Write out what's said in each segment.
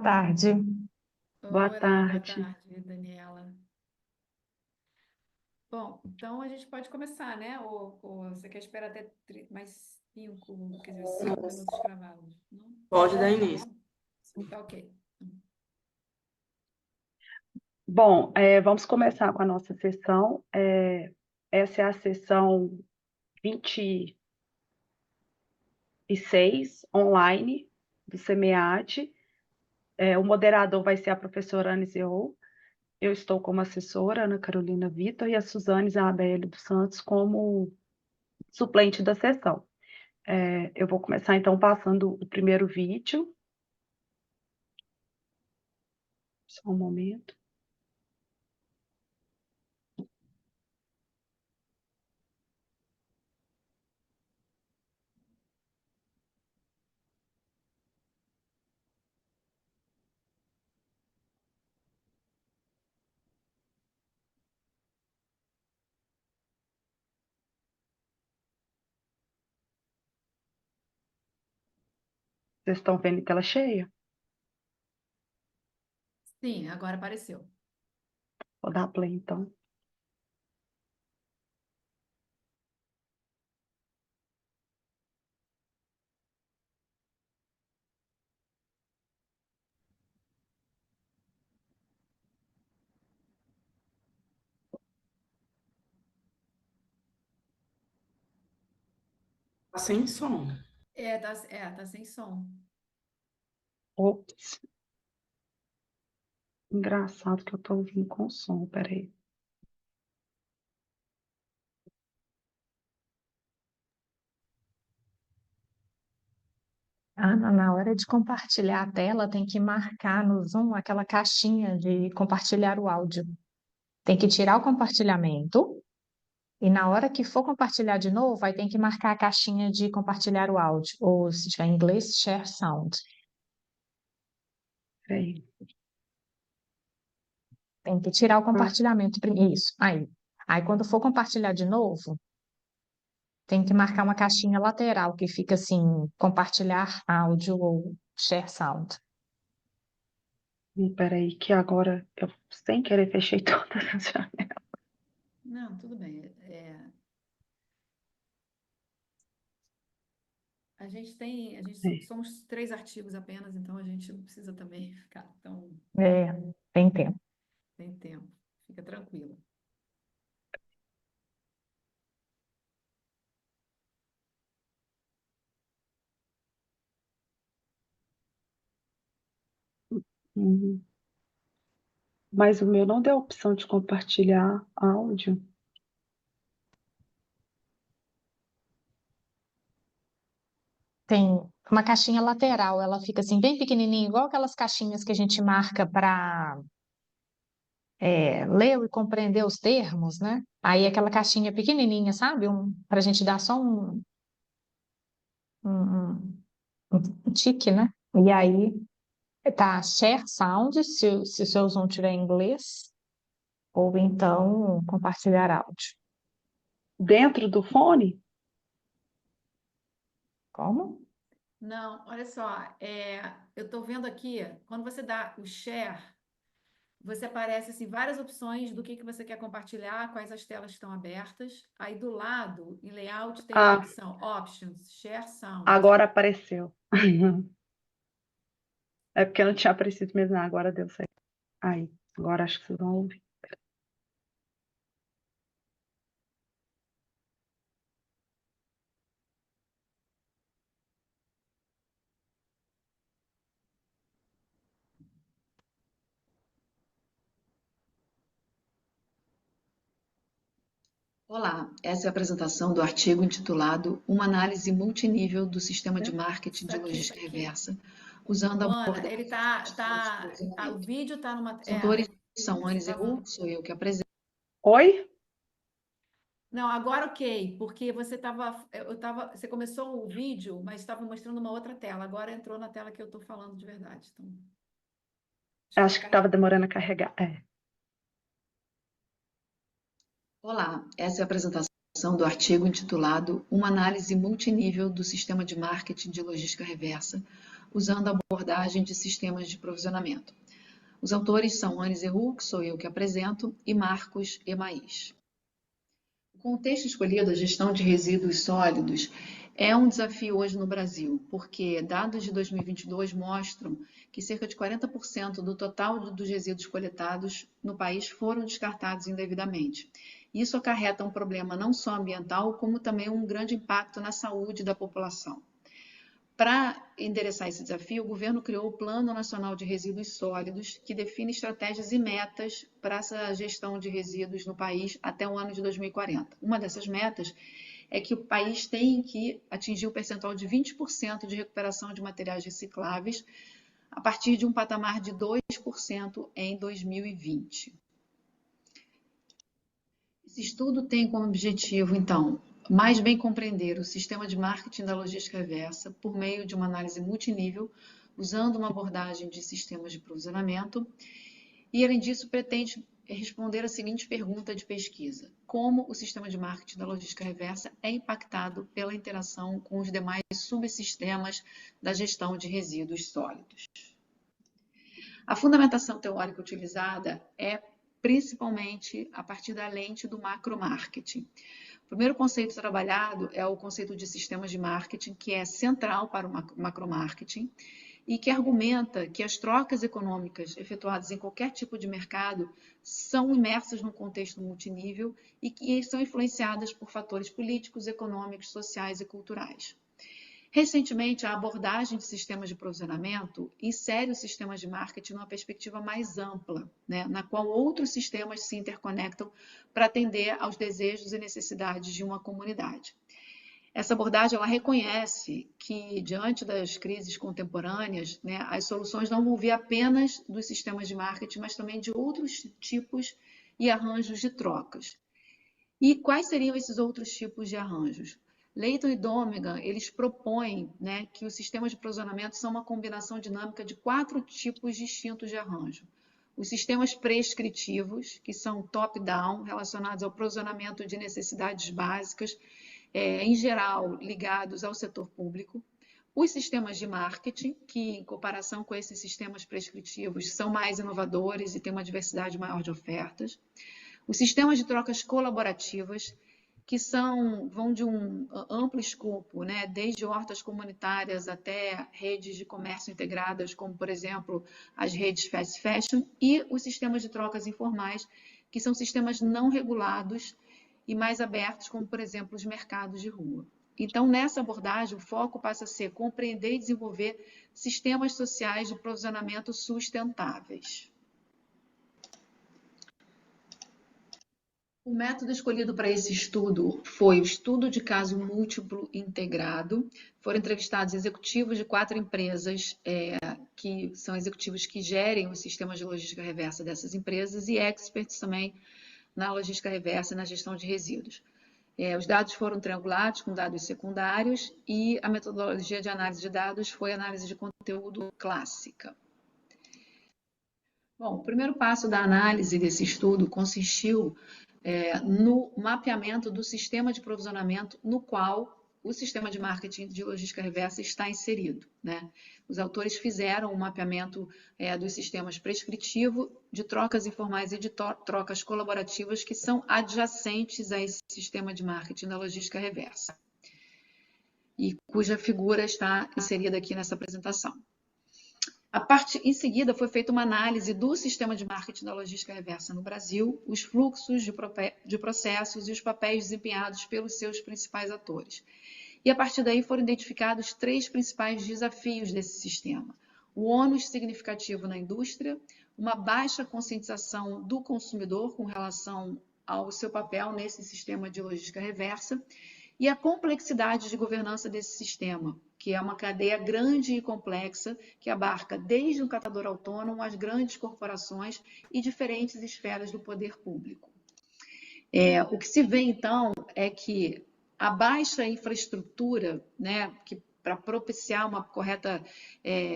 Tarde. Boa Ora, boa tarde. tarde, Daniela. Bom, então a gente pode começar, né? Ou você quer esperar até mais 5, quer dizer, 5 minutos cravados? Não? Pode dar Tá início. bom? Tá ok. Bom, vamos começar com a nossa sessão. Essa é a sessão 26 online do SEMEAD. O moderador vai ser a professora Anise Ou. Eu estou como assessora, Ana Carolina Vitor, e a Suzane Isabelle dos Santos como suplente da sessão. Eu vou começar, então, passando o primeiro vídeo. Só um momento. Vocês estão vendo tela cheia? Sim, agora apareceu. Vou dar play, então. Tá sem som. Tá sem som. Ops. Engraçado que eu tô ouvindo com som, peraí. Ana, na hora de compartilhar a tela, tem que marcar no Zoom aquela caixinha de compartilhar o áudio. Tem que tirar o compartilhamento e na hora que for compartilhar de novo, aí tem que marcar a caixinha de compartilhar o áudio. Ou se tiver em inglês, share sound. Peraí. Tem que tirar o Ah, compartilhamento primeiro. Isso, aí. Aí quando for compartilhar de novo, tem que marcar uma caixinha lateral que fica assim, compartilhar áudio ou share sound. peraí, que agora eu, sem querer, fechei todas as janelas. Não, tudo bem. Somos 3 artigos apenas, então a gente não precisa também ficar tão É, tem tempo. sem tempo. Fica tranquila. Uhum. Mas o meu não deu a opção de compartilhar áudio. Tem uma caixinha lateral, ela fica assim bem pequenininha, igual aquelas caixinhas que a gente marca para ler e compreender os termos, né? Aí aquela caixinha pequenininha, sabe? Para a gente dar só um, um tique, né? E aí tá share sound, se o seu Zoom tiver em inglês, ou então compartilhar áudio. Dentro do fone? Como? Não, olha só, eu estou vendo aqui, quando você dá o share, você aparece assim, várias opções do que você quer compartilhar, quais as telas estão abertas. Aí do lado, em layout, tem uma Ah, opção, Options, Share Sound. agora apareceu. É porque não tinha aparecido mesmo, não, agora deu certo. Aí, agora acho que vocês vão ouvir. Olá, essa é a apresentação do artigo intitulado Uma análise multinível do sistema de marketing Isso de aqui, logística reversa, usando a Ana, abordagem ele o vídeo está numa, Os autores são você Anis estava. Ehu, sou eu que apresento. Oi? Não, agora ok, porque você começou o vídeo, mas estava mostrando uma outra tela. Agora entrou na tela que eu estou falando de verdade. Então, acho que Acho está que estava carregando. demorando a carregar. Olá, essa é a apresentação do artigo intitulado Uma análise multinível do sistema de marketing de logística reversa, usando a abordagem de sistemas de provisionamento. Os autores são Anne Zerroux, que sou eu que apresento, e Marcos Emaís. O contexto escolhido, a gestão de resíduos sólidos, é um desafio hoje no Brasil, porque dados de 2022 mostram que cerca de 40% do total dos resíduos coletados no país foram descartados indevidamente. Isso acarreta um problema não só ambiental, como também um grande impacto na saúde da população. Para endereçar esse desafio, o governo criou o Plano Nacional de Resíduos Sólidos, que define estratégias e metas para essa gestão de resíduos no país até o ano de 2040. Uma dessas metas é que o país tem que atingir o percentual de 20% de recuperação de materiais recicláveis a partir de um patamar de 2% em 2020. Esse estudo tem como objetivo, então, mais bem compreender o sistema de marketing da logística reversa por meio de uma análise multinível, usando uma abordagem de sistemas de provisionamento, e, além disso, pretende responder a seguinte pergunta de pesquisa: como o sistema de marketing da logística reversa é impactado pela interação com os demais subsistemas da gestão de resíduos sólidos? A fundamentação teórica utilizada é principalmente a partir da lente do macromarketing. O primeiro conceito trabalhado é o conceito de sistemas de marketing, que é central para o macromarketing e que argumenta que as trocas econômicas efetuadas em qualquer tipo de mercado são imersas num contexto multinível e que são influenciadas por fatores políticos, econômicos, sociais e culturais. Recentemente, a abordagem de sistemas de provisionamento insere os sistemas de marketing numa perspectiva mais ampla, né, na qual outros sistemas se interconectam para atender aos desejos e necessidades de uma comunidade. Essa abordagem ela reconhece que, diante das crises contemporâneas, né, as soluções não vão vir apenas dos sistemas de marketing, mas também de outros tipos e arranjos de trocas. E quais seriam esses outros tipos de arranjos? Layton e Donegan, eles propõem, né, que os sistemas de provisionamento são uma combinação dinâmica de 4 tipos distintos de arranjo. Os sistemas prescritivos, que são top-down, relacionados ao provisionamento de necessidades básicas, em geral ligados ao setor público. Os sistemas de marketing, que em comparação com esses sistemas prescritivos são mais inovadores e têm uma diversidade maior de ofertas. Os sistemas de trocas colaborativas, que vão de um amplo escopo, né, desde hortas comunitárias até redes de comércio integradas, como, por exemplo, as redes fast fashion, e os sistemas de trocas informais, que são sistemas não regulados e mais abertos, como, por exemplo, os mercados de rua. Então, nessa abordagem, o foco passa a ser compreender e desenvolver sistemas sociais de provisionamento sustentáveis. O método escolhido para esse estudo foi o estudo de caso múltiplo integrado. Foram entrevistados executivos de 4 empresas, que são executivos que gerem os sistemas de logística reversa dessas empresas e experts também na logística reversa e na gestão de resíduos. Os dados foram triangulados com dados secundários e a metodologia de análise de dados foi análise de conteúdo clássica. Bom, o primeiro passo da análise desse estudo consistiu no mapeamento do sistema de provisionamento no qual o sistema de marketing de logística reversa está inserido, né? Os autores fizeram um mapeamento dos sistemas prescritivo, de trocas informais e de trocas colaborativas que são adjacentes a esse sistema de marketing da logística reversa, e cuja figura está inserida aqui nessa apresentação. Em seguida, foi feita uma análise do sistema de marketing da logística reversa no Brasil, os fluxos de processos e os papéis desempenhados pelos seus principais atores. E, a partir daí, foram identificados 3 principais desafios desse sistema: o ônus significativo na indústria, uma baixa conscientização do consumidor com relação ao seu papel nesse sistema de logística reversa, e a complexidade de governança desse sistema, que é uma cadeia grande e complexa, que abarca desde um catador autônomo às grandes corporações e diferentes esferas do poder público. O que se vê, então, é que a baixa infraestrutura, né, que para propiciar uma correta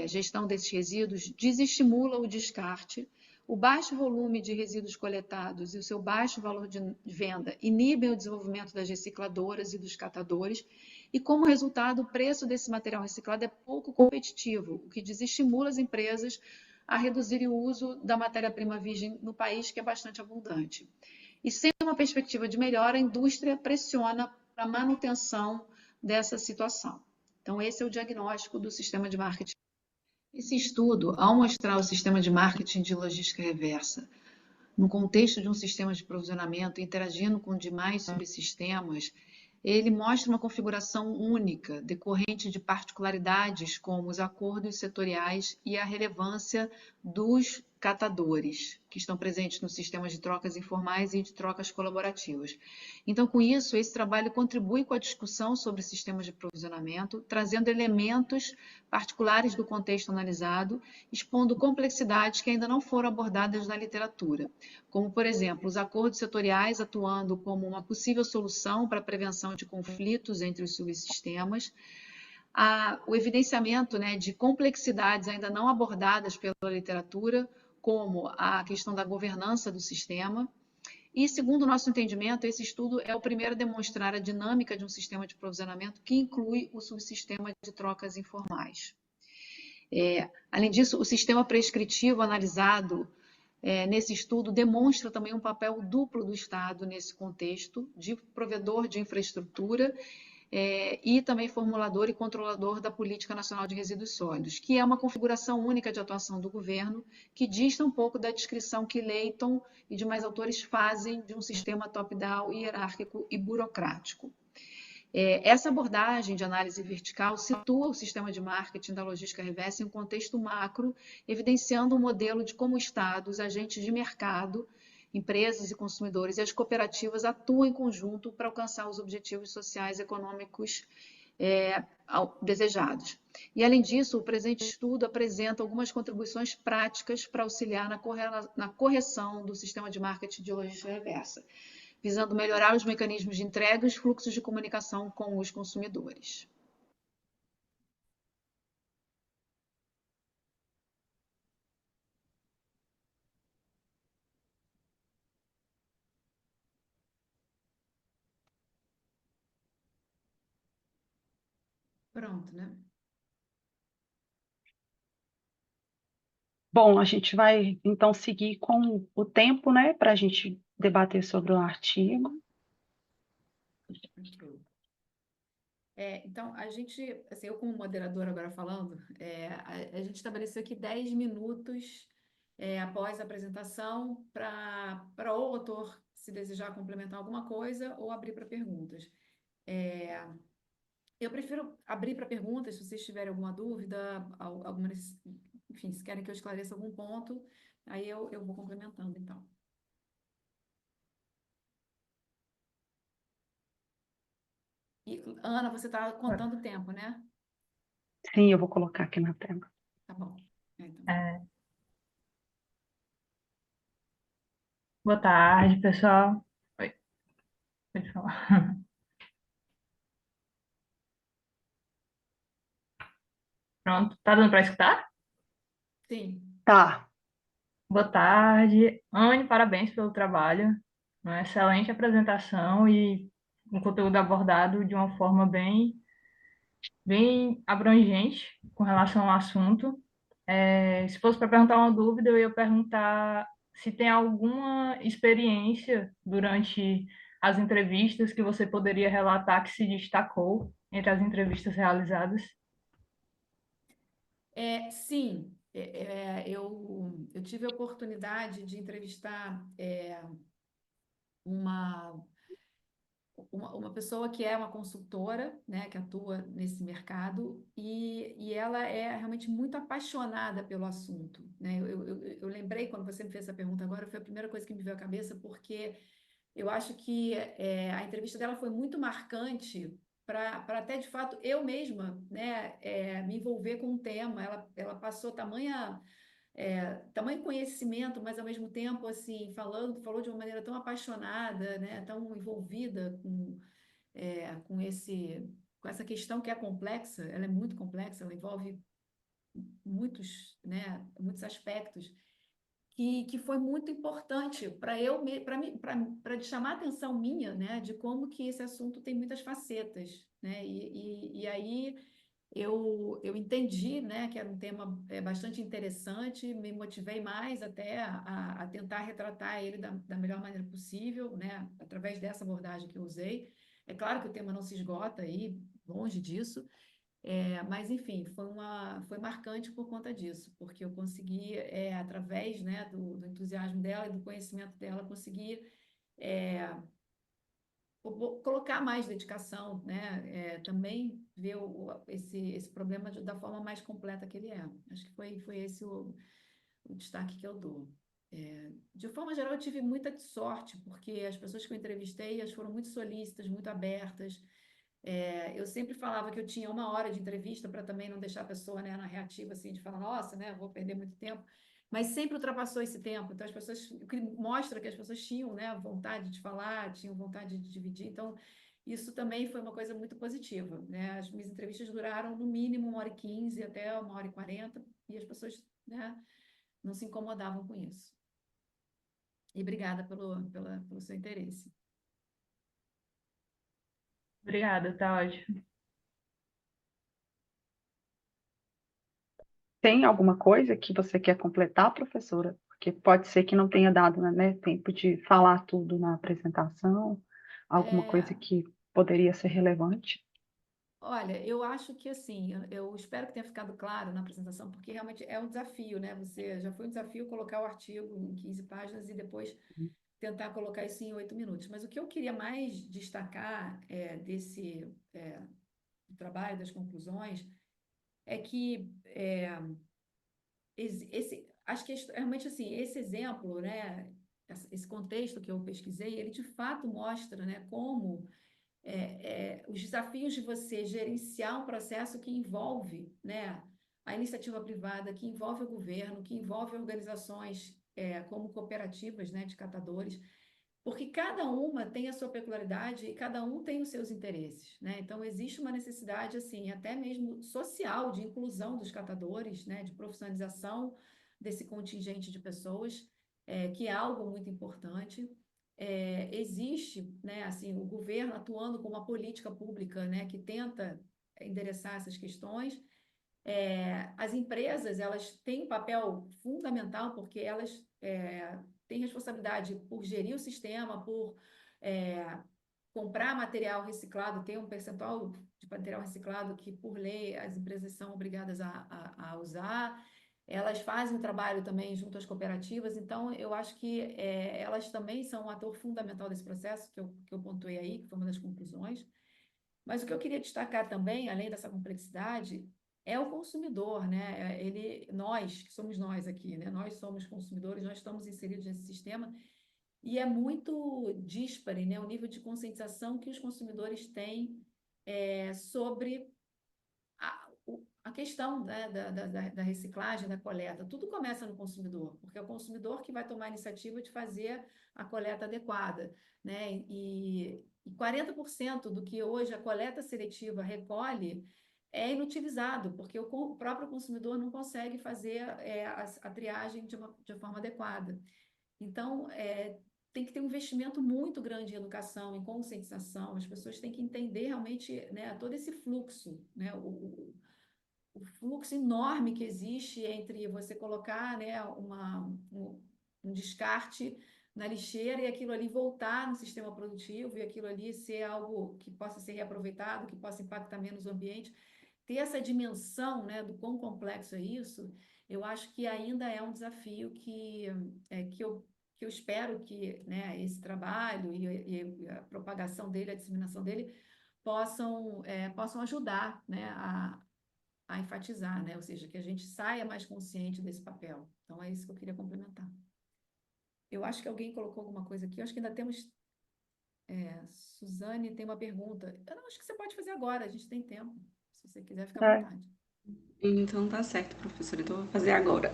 gestão desses resíduos, desestimula o descarte, O baixo volume de resíduos coletados e o seu baixo valor de venda inibem o desenvolvimento das recicladoras e dos catadores, e como resultado, o preço desse material reciclado é pouco competitivo, o que desestimula as empresas a reduzirem o uso da matéria-prima virgem no país, que é bastante abundante. E sem uma perspectiva de melhora, a indústria pressiona para a manutenção dessa situação. Então, esse é o diagnóstico do sistema de marketing. Esse estudo, ao mostrar o sistema de marketing de logística reversa no contexto de um sistema de provisionamento, interagindo com demais subsistemas, ele mostra uma configuração única, decorrente de particularidades como os acordos setoriais e a relevância dos catadores, que estão presentes nos sistemas de trocas informais e de trocas colaborativas. Então, com isso, esse trabalho contribui com a discussão sobre sistemas de provisionamento, trazendo elementos particulares do contexto analisado, expondo complexidades que ainda não foram abordadas na literatura, como, por exemplo, os acordos setoriais atuando como uma possível solução para a prevenção de conflitos entre os subsistemas, o evidenciamento, né, de complexidades ainda não abordadas pela literatura, como a questão da governança do sistema. E, segundo o nosso entendimento, esse estudo é o primeiro a demonstrar a dinâmica de um sistema de provisionamento que inclui o subsistema de trocas informais. Além disso, o sistema prescritivo analisado nesse estudo demonstra também um papel duplo do Estado nesse contexto, de provedor de infraestrutura e também formulador e controlador da Política Nacional de Resíduos Sólidos, que é uma configuração única de atuação do governo, que dista um pouco da descrição que Layton e demais autores fazem de um sistema top-down, hierárquico e burocrático. Essa abordagem de análise vertical situa o sistema de marketing da logística reversa em um contexto macro, evidenciando um modelo de como o Estado, os agentes de mercado, empresas e consumidores e as cooperativas atuam em conjunto para alcançar os objetivos sociais e econômicos desejados. E, além disso, o presente estudo apresenta algumas contribuições práticas para auxiliar na correção do sistema de marketing de logística reversa, visando melhorar os mecanismos de entrega e os fluxos de comunicação com os consumidores. Pronto, né? Bom, a gente vai então seguir com o tempo, né, para a gente debater sobre o artigo. Ok. Então, a gente, assim, eu como moderadora agora falando, a gente estabeleceu aqui 10 minutos após a apresentação para o autor, se desejar complementar alguma coisa, ou abrir para perguntas. Eu prefiro abrir para perguntas, se vocês tiverem alguma dúvida, enfim, se querem que eu esclareça algum ponto, aí eu vou complementando, então. E, Ana, você está contando o tempo, né? Sim, eu vou colocar aqui na tela. Tá bom. Então. Boa tarde, pessoal. Oi, pode falar. Pronto, tá dando para escutar? Sim. Tá. Boa tarde. Anne, parabéns pelo trabalho. Uma excelente apresentação e um conteúdo abordado de uma forma bem abrangente com relação ao assunto. Se fosse para perguntar uma dúvida, eu ia perguntar se tem alguma experiência durante as entrevistas que você poderia relatar que se destacou entre as entrevistas realizadas. Sim, eu tive a oportunidade de entrevistar uma pessoa que é uma consultora, né, que atua nesse mercado, e ela é realmente muito apaixonada pelo assunto, né? Eu lembrei, quando você me fez essa pergunta agora, foi a primeira coisa que me veio à cabeça, porque eu acho que a entrevista dela foi muito marcante para até, de fato, eu mesma, né, me envolver com o tema. Ela passou tamanho conhecimento, mas ao mesmo tempo assim falou de uma maneira tão apaixonada, né, tão envolvida com essa questão que é complexa. Ela é muito complexa, ela envolve muitos, né, muitos aspectos. que foi muito importante para chamar a atenção minha, né, de como que esse assunto tem muitas facetas, né, e aí eu entendi, né, que era um tema bastante interessante, me motivei mais até a tentar retratar ele da melhor maneira possível, né, através dessa abordagem que eu usei. É claro que o tema não se esgota aí, longe disso, mas, enfim, foi marcante por conta disso, porque eu consegui, através, né, do entusiasmo dela e do conhecimento dela, conseguir colocar mais dedicação, né? Também ver esse problema da forma mais completa que ele é. Acho que foi esse o destaque que eu dou. De forma geral, eu tive muita sorte, porque as pessoas que eu entrevistei, elas foram muito solícitas, muito abertas. Eu sempre falava que eu tinha 1 hora de entrevista para também não deixar a pessoa, né, na reativa, assim, de falar, nossa, né, vou perder muito tempo. Mas sempre ultrapassou esse tempo. Então, o que mostra que as pessoas tinham, né, vontade de falar, tinham vontade de dividir. Então, isso também foi uma coisa muito positiva, né? As minhas entrevistas duraram, no mínimo, 1h15 até 1h40, e as pessoas, né, não se incomodavam com isso. E obrigada pelo seu interesse. Obrigada, tá ótimo. Tem alguma coisa que você quer completar, professora? Porque pode ser que não tenha dado, né, tempo de falar tudo na apresentação, alguma coisa que poderia ser relevante. Olha, eu acho que assim, eu espero que tenha ficado claro na apresentação, porque realmente é um desafio, né? Já foi um desafio colocar o artigo em 15 páginas e depois tentar colocar isso em 8 minutos. Mas o que eu queria mais destacar desse trabalho, das conclusões, é que acho que realmente assim, esse exemplo, né? Esse contexto que eu pesquisei, ele de fato mostra, né, como os desafios de você gerenciar um processo que envolve, né, a iniciativa privada, que envolve o governo, que envolve organizações como cooperativas, né, de catadores, porque cada uma tem a sua peculiaridade e cada um tem os seus interesses, né? Então, existe uma necessidade, assim, até mesmo social, de inclusão dos catadores, né, de profissionalização desse contingente de pessoas, que é algo muito importante. Existe, né, assim, o governo atuando com uma política pública, né, que tenta endereçar essas questões. As empresas, elas têm um papel fundamental, porque elas têm responsabilidade por gerir o sistema, por comprar material reciclado, tem um percentual de material reciclado que, por lei, as empresas são obrigadas a usar. Elas fazem um trabalho também junto às cooperativas, então eu acho que elas também são um ator fundamental desse processo, que eu pontuei aí, que foi uma das conclusões. Mas o que eu queria destacar também, além dessa complexidade, é o consumidor, né? Nós, que somos nós aqui, né? Nós somos consumidores, nós estamos inseridos nesse sistema, e é muito díspare, né, o nível de conscientização que os consumidores têm sobre a questão, né, da reciclagem, da coleta. Tudo começa no consumidor, porque é o consumidor que vai tomar a iniciativa de fazer a coleta adequada, né? E 40% do que hoje a coleta seletiva recolhe é inutilizado, porque o próprio consumidor não consegue fazer a triagem de forma adequada. Então, tem que ter um investimento muito grande em educação, em conscientização. As pessoas têm que entender realmente, né, todo esse fluxo, né, o fluxo enorme que existe entre você colocar, né, um descarte na lixeira e aquilo ali voltar no sistema produtivo e aquilo ali ser algo que possa ser reaproveitado, que possa impactar menos o ambiente. Ter essa dimensão, né, do quão complexo é isso, eu acho que ainda é um desafio que eu espero que, né, esse trabalho e a propagação dele, a disseminação dele, possam ajudar, né, a enfatizar, né? Ou seja, que a gente saia mais consciente desse papel. Então, é isso que eu queria complementar. Eu acho que alguém colocou alguma coisa aqui, eu acho que ainda temos... Suzane tem uma pergunta. Eu não acho que você pode fazer agora, a gente tem tempo. Se você quiser, fica à vontade. Então tá certo, professora. Então eu vou fazer agora.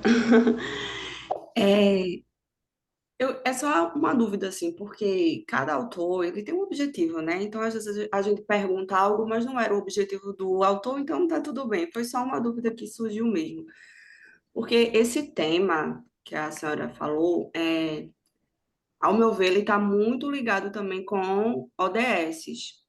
É só uma dúvida, assim, porque cada autor, ele tem um objetivo, né? Então, às vezes, a gente pergunta algo, mas não era o objetivo do autor, então tá tudo bem. Foi só uma dúvida que surgiu mesmo. Porque esse tema que a senhora falou, ao meu ver, ele está muito ligado também com ODS.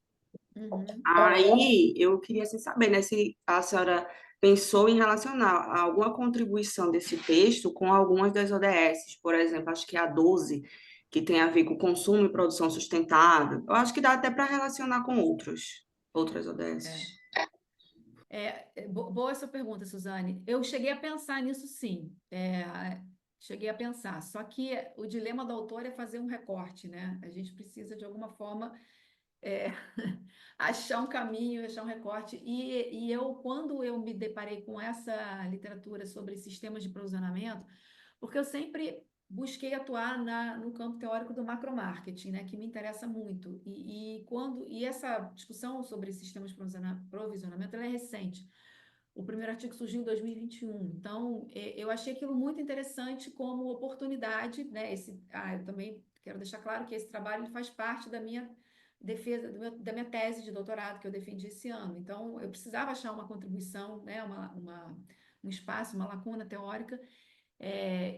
Uhum. Aí eu queria assim, saber, né, se a senhora pensou em relacionar alguma contribuição desse texto com algumas das ODS, por exemplo, acho que a 12, que tem a ver com consumo e produção sustentável. Eu acho que dá até para relacionar com outras ODS. Boa essa pergunta, Suzane. Eu cheguei a pensar nisso, sim. Cheguei a pensar. Só que o dilema do autor é fazer um recorte, né? A gente precisa, de alguma forma, é, achar um caminho, achar um recorte. E eu, quando eu me deparei com essa literatura sobre sistemas de provisionamento, porque eu sempre busquei atuar no campo teórico do macromarketing, né, que me interessa muito. E essa discussão sobre sistemas de provisionamento, ela é recente. O primeiro artigo surgiu em 2021. Então, eu achei aquilo muito interessante como oportunidade, né? Eu também quero deixar claro que esse trabalho ele faz parte da minha defesa, da minha tese de doutorado que eu defendi esse ano. Então, eu precisava achar uma contribuição, né? Um espaço, uma lacuna teórica,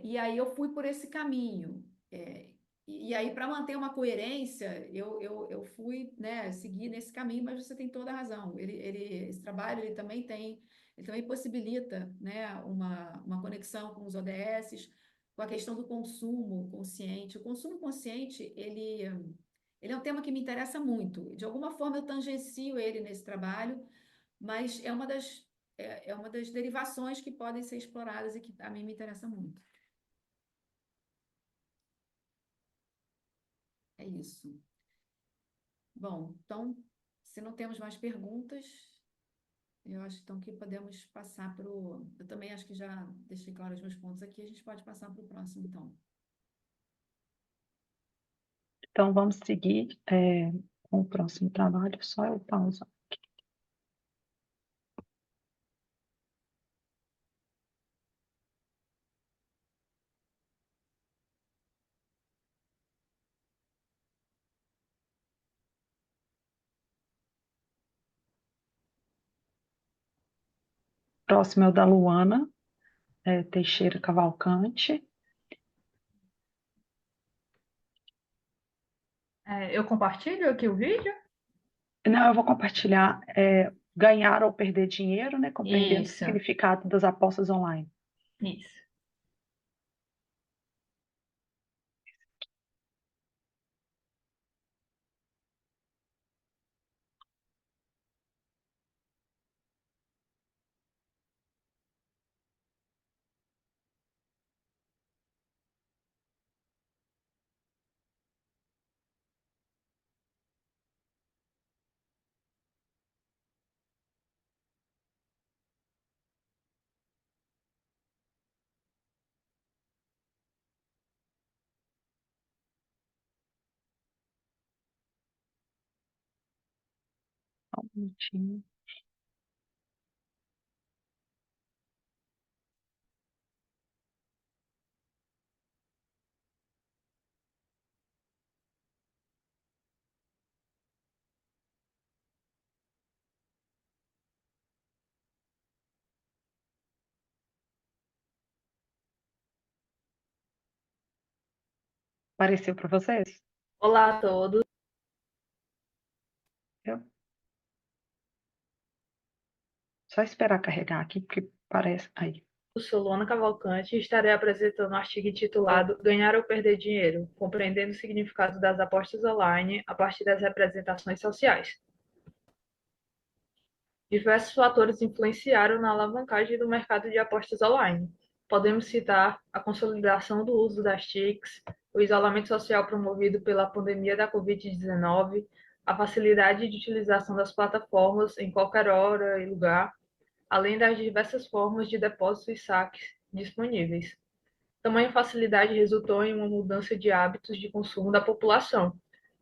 e aí eu fui por esse caminho. E aí, para manter uma coerência, eu fui, né, seguir nesse caminho, mas você tem toda a razão. Esse trabalho ele também possibilita, né, uma conexão com os ODS, com a questão do consumo consciente. O consumo consciente, ele é um tema que me interessa muito. De alguma forma, eu tangencio ele nesse trabalho, mas é uma das derivações que podem ser exploradas e que a mim me interessa muito. É isso. Bom, então, se não temos mais perguntas, eu acho então que podemos passar para o. Eu também acho que já deixei claros os meus pontos aqui, a gente pode passar para o próximo, então. Então, vamos seguir com o próximo trabalho. Só eu pausa. Próximo é o da Luana Teixeira Cavalcante. Eu compartilho aqui o vídeo? Não, eu vou compartilhar ganhar ou perder dinheiro, né? Compreendendo o Isso, significado das apostas online. isso. Só um minutinho. Apareceu para vocês? Olá a todos, Eu- Só esperar carregar aqui, porque parece. Aí. eu sou Luana Cavalcante e estarei apresentando um artigo intitulado Ganhar ou Perder Dinheiro, compreendendo o significado das apostas online a partir das representações sociais. Diversos fatores influenciaram na alavancagem do mercado de apostas online. Podemos citar a consolidação do uso das TICs, o isolamento social promovido pela pandemia da Covid-19, a facilidade de utilização das plataformas em qualquer hora e lugar, além das diversas formas de depósito e saques disponíveis. Tamanha facilidade resultou em uma mudança de hábitos de consumo da população,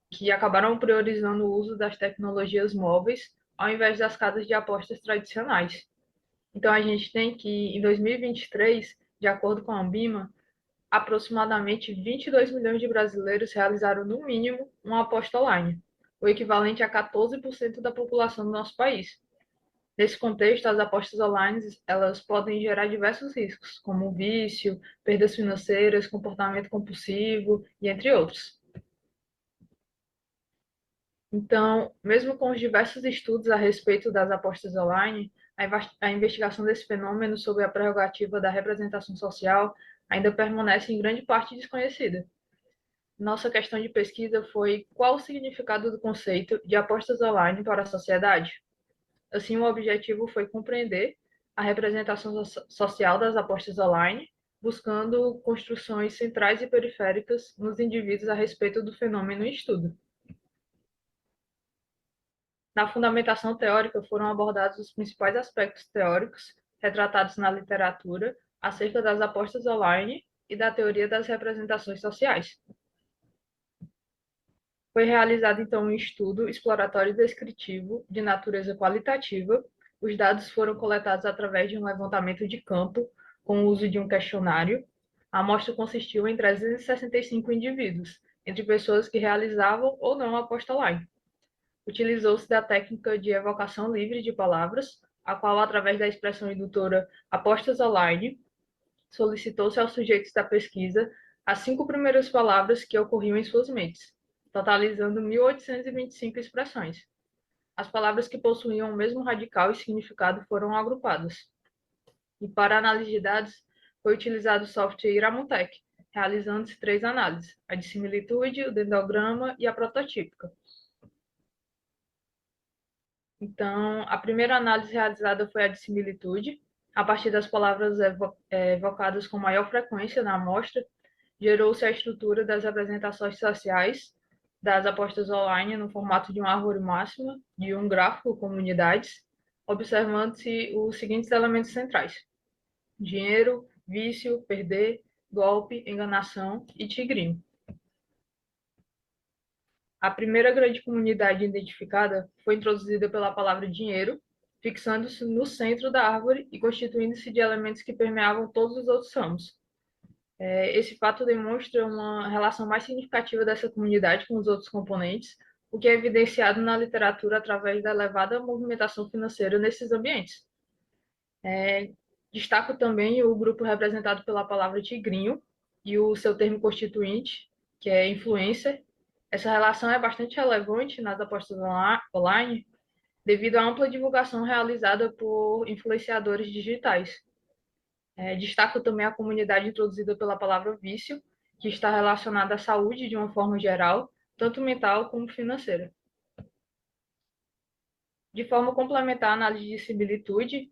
que acabaram priorizando o uso das tecnologias móveis ao invés das casas de apostas tradicionais. Então, a gente tem que, em 2023, de acordo com a Ambima, aproximadamente 22 milhões de brasileiros realizaram, no mínimo, uma aposta online, o equivalente a 14% da população do nosso país. Nesse contexto, as apostas online elas podem gerar diversos riscos, como vício, perdas financeiras, comportamento compulsivo e entre outros. Então, mesmo com os diversos estudos a respeito das apostas online, a investigação desse fenômeno sob a prerrogativa da representação social ainda permanece em grande parte desconhecida. Nossa questão de pesquisa foi qual o significado do conceito de apostas online para a sociedade. Assim, o objetivo foi compreender a representação social das apostas online, buscando construções centrais e periféricas nos indivíduos a respeito do fenômeno em estudo. Na fundamentação teórica foram abordados os principais aspectos teóricos retratados na literatura acerca das apostas online e da teoria das representações sociais. Foi realizado, então, um estudo exploratório e descritivo de natureza qualitativa. Os dados foram coletados através de um levantamento de campo com o uso de um questionário. A amostra consistiu em 365 indivíduos, entre pessoas que realizavam ou não a aposta online. Utilizou-se da técnica de evocação livre de palavras, a qual, através da expressão indutora apostas online, solicitou-se aos sujeitos da pesquisa as 5 primeiras palavras que ocorriam em suas mentes, totalizando 1.825 expressões. As palavras que possuíam o mesmo radical e significado foram agrupadas. E para a análise de dados, foi utilizado o software Iramontec, realizando-se 3 análises: a de similitude, o dendrograma e a prototípica. Então, a primeira análise realizada foi a de similitude. A partir das palavras evocadas com maior frequência na amostra, gerou-se a estrutura das representações sociais das apostas online no formato de uma árvore máxima, de um gráfico com unidades, observando-se os seguintes elementos centrais: dinheiro, vício, perder, golpe, enganação e tigrinho. A primeira grande comunidade identificada foi introduzida pela palavra dinheiro, fixando-se no centro da árvore e constituindo-se de elementos que permeavam todos os outros ramos. Esse fato demonstra uma relação mais significativa dessa comunidade com os outros componentes, o que é evidenciado na literatura através da elevada movimentação financeira nesses ambientes. Destaco também o grupo representado pela palavra tigrinho e o seu termo constituinte, que é influencer. Essa relação é bastante relevante nas apostas online, devido à ampla divulgação realizada por influenciadores digitais. Destaco também a comunidade introduzida pela palavra vício, que está relacionada à saúde de uma forma geral, tanto mental como financeira. De forma complementar à análise de similitude,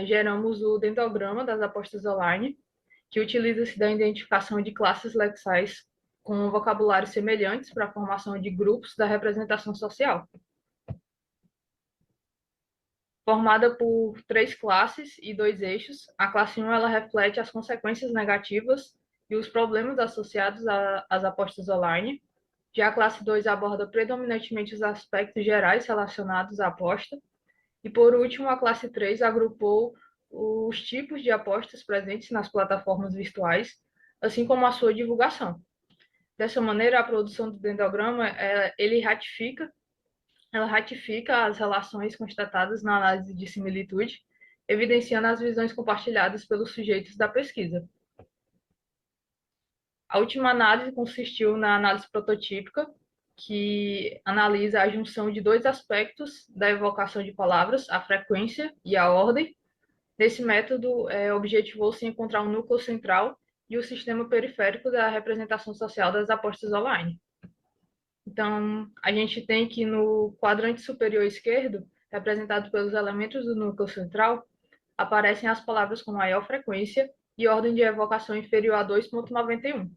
geramos o dendrograma das apostas online, que utiliza-se da identificação de classes lexais com vocabulários semelhantes para a formação de grupos da representação social. Formada por 3 classes e 2 eixos, a classe 1 ela reflete as consequências negativas e os problemas associados às apostas online. Já a classe 2 aborda predominantemente os aspectos gerais relacionados à aposta. E, por último, a classe 3 agrupou os tipos de apostas presentes nas plataformas virtuais, assim como a sua divulgação. Dessa maneira, a produção do dendrograma ela ratifica as relações constatadas na análise de similitude, evidenciando as visões compartilhadas pelos sujeitos da pesquisa. A última análise consistiu na análise prototípica, que analisa a junção de 2 aspectos da evocação de palavras, a frequência e a ordem. Nesse método, objetivou-se encontrar um núcleo central e o sistema periférico da representação social das apostas online. Então, a gente tem que no quadrante superior esquerdo, representado pelos elementos do núcleo central, aparecem as palavras com maior frequência e ordem de evocação inferior a 2,91,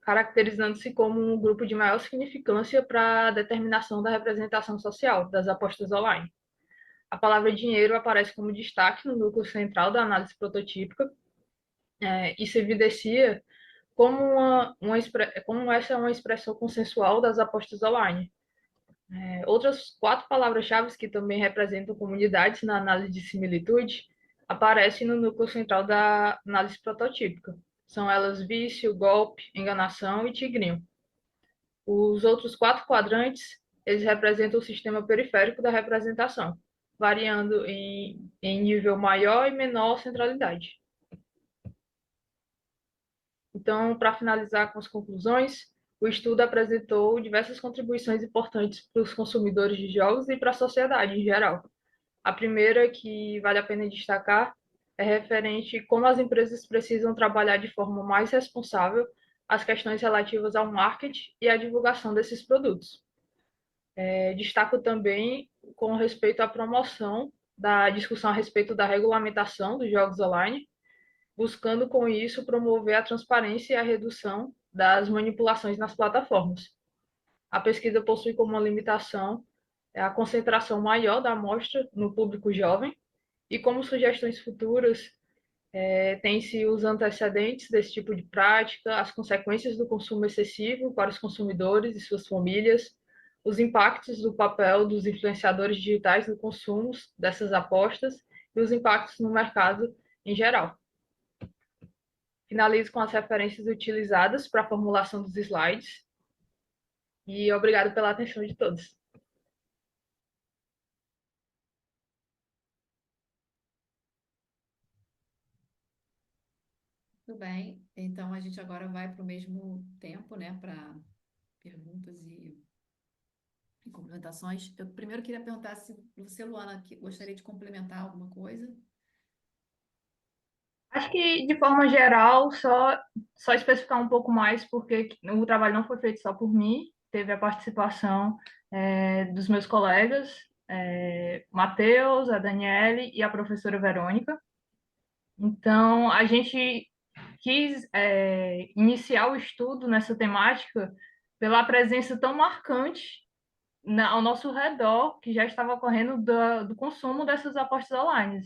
caracterizando-se como um grupo de maior significância para a determinação da representação social das apostas online. A palavra dinheiro aparece como destaque no núcleo central da análise prototípica. Isso evidencia como essa é uma expressão consensual das apostas online. Outras 4 palavras-chave que também representam comunidades na análise de similitude aparecem no núcleo central da análise prototípica. São elas vício, golpe, enganação e tigrinho. Os outros 4 quadrantes, eles representam o sistema periférico da representação. variando em nível maior e menor centralidade. Então, para finalizar com as conclusões, o estudo apresentou diversas contribuições importantes para os consumidores de jogos e para a sociedade em geral. A primeira, que vale a pena destacar, é referente a como as empresas precisam trabalhar de forma mais responsável as questões relativas ao marketing e à divulgação desses produtos. Destaco também com respeito à promoção da discussão a respeito da regulamentação dos jogos online, buscando com isso promover a transparência e a redução das manipulações nas plataformas. A pesquisa possui como limitação a concentração maior da amostra no público jovem, e como sugestões futuras, tem-se os antecedentes desse tipo de prática, as consequências do consumo excessivo para os consumidores e suas famílias, os impactos do papel dos influenciadores digitais no consumo dessas apostas e os impactos no mercado em geral. Finalizo com as referências utilizadas para a formulação dos slides e obrigado pela atenção de todos. Tudo bem. Então, a gente agora vai para o mesmo tempo, né, para perguntas e complementações. Eu primeiro queria perguntar se você, Luana, gostaria de complementar alguma coisa. Acho que, de forma geral, só especificar um pouco mais, porque o trabalho não foi feito só por mim, teve a participação dos meus colegas, Matheus, a Daniele e a professora Verônica. Então, a gente quis iniciar o estudo nessa temática pela presença tão marcante ao nosso redor, que já estava ocorrendo do consumo dessas apostas online.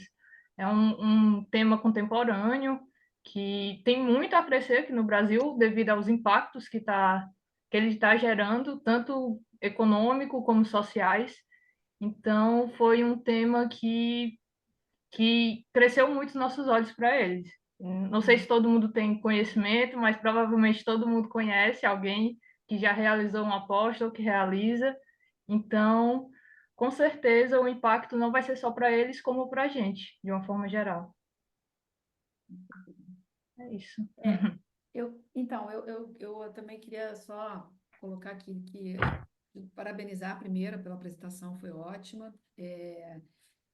É um tema contemporâneo que tem muito a crescer aqui no Brasil devido aos impactos que ele está gerando, tanto econômico como sociais. Então, foi um tema que cresceu muito os nossos olhos para eles. Não sei se todo mundo tem conhecimento, mas provavelmente todo mundo conhece alguém que já realizou uma aposta ou que realiza. Então, com certeza, o impacto não vai ser só para eles, como para a gente, de uma forma geral. É isso. Eu também queria só colocar aqui que parabenizar primeiro pela apresentação, foi ótima.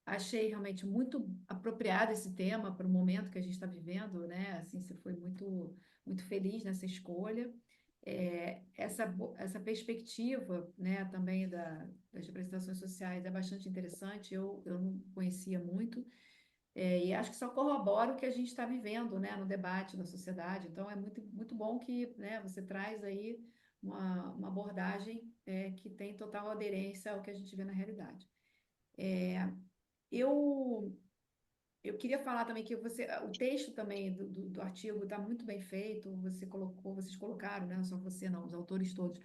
Achei realmente muito apropriado esse tema para o momento que a gente está vivendo, né? Assim, você foi muito feliz nessa escolha. Essa perspectiva, né, também das representações sociais é bastante interessante. Eu não conhecia muito. E acho que só corrobora o que a gente está vivendo, né, no debate da sociedade. Então, é muito bom que, né, você traz aí uma abordagem que tem total aderência ao que a gente vê na realidade. Eu, eu queria falar também que o texto também do artigo está muito bem feito, vocês colocaram, né, não só você não, os autores todos,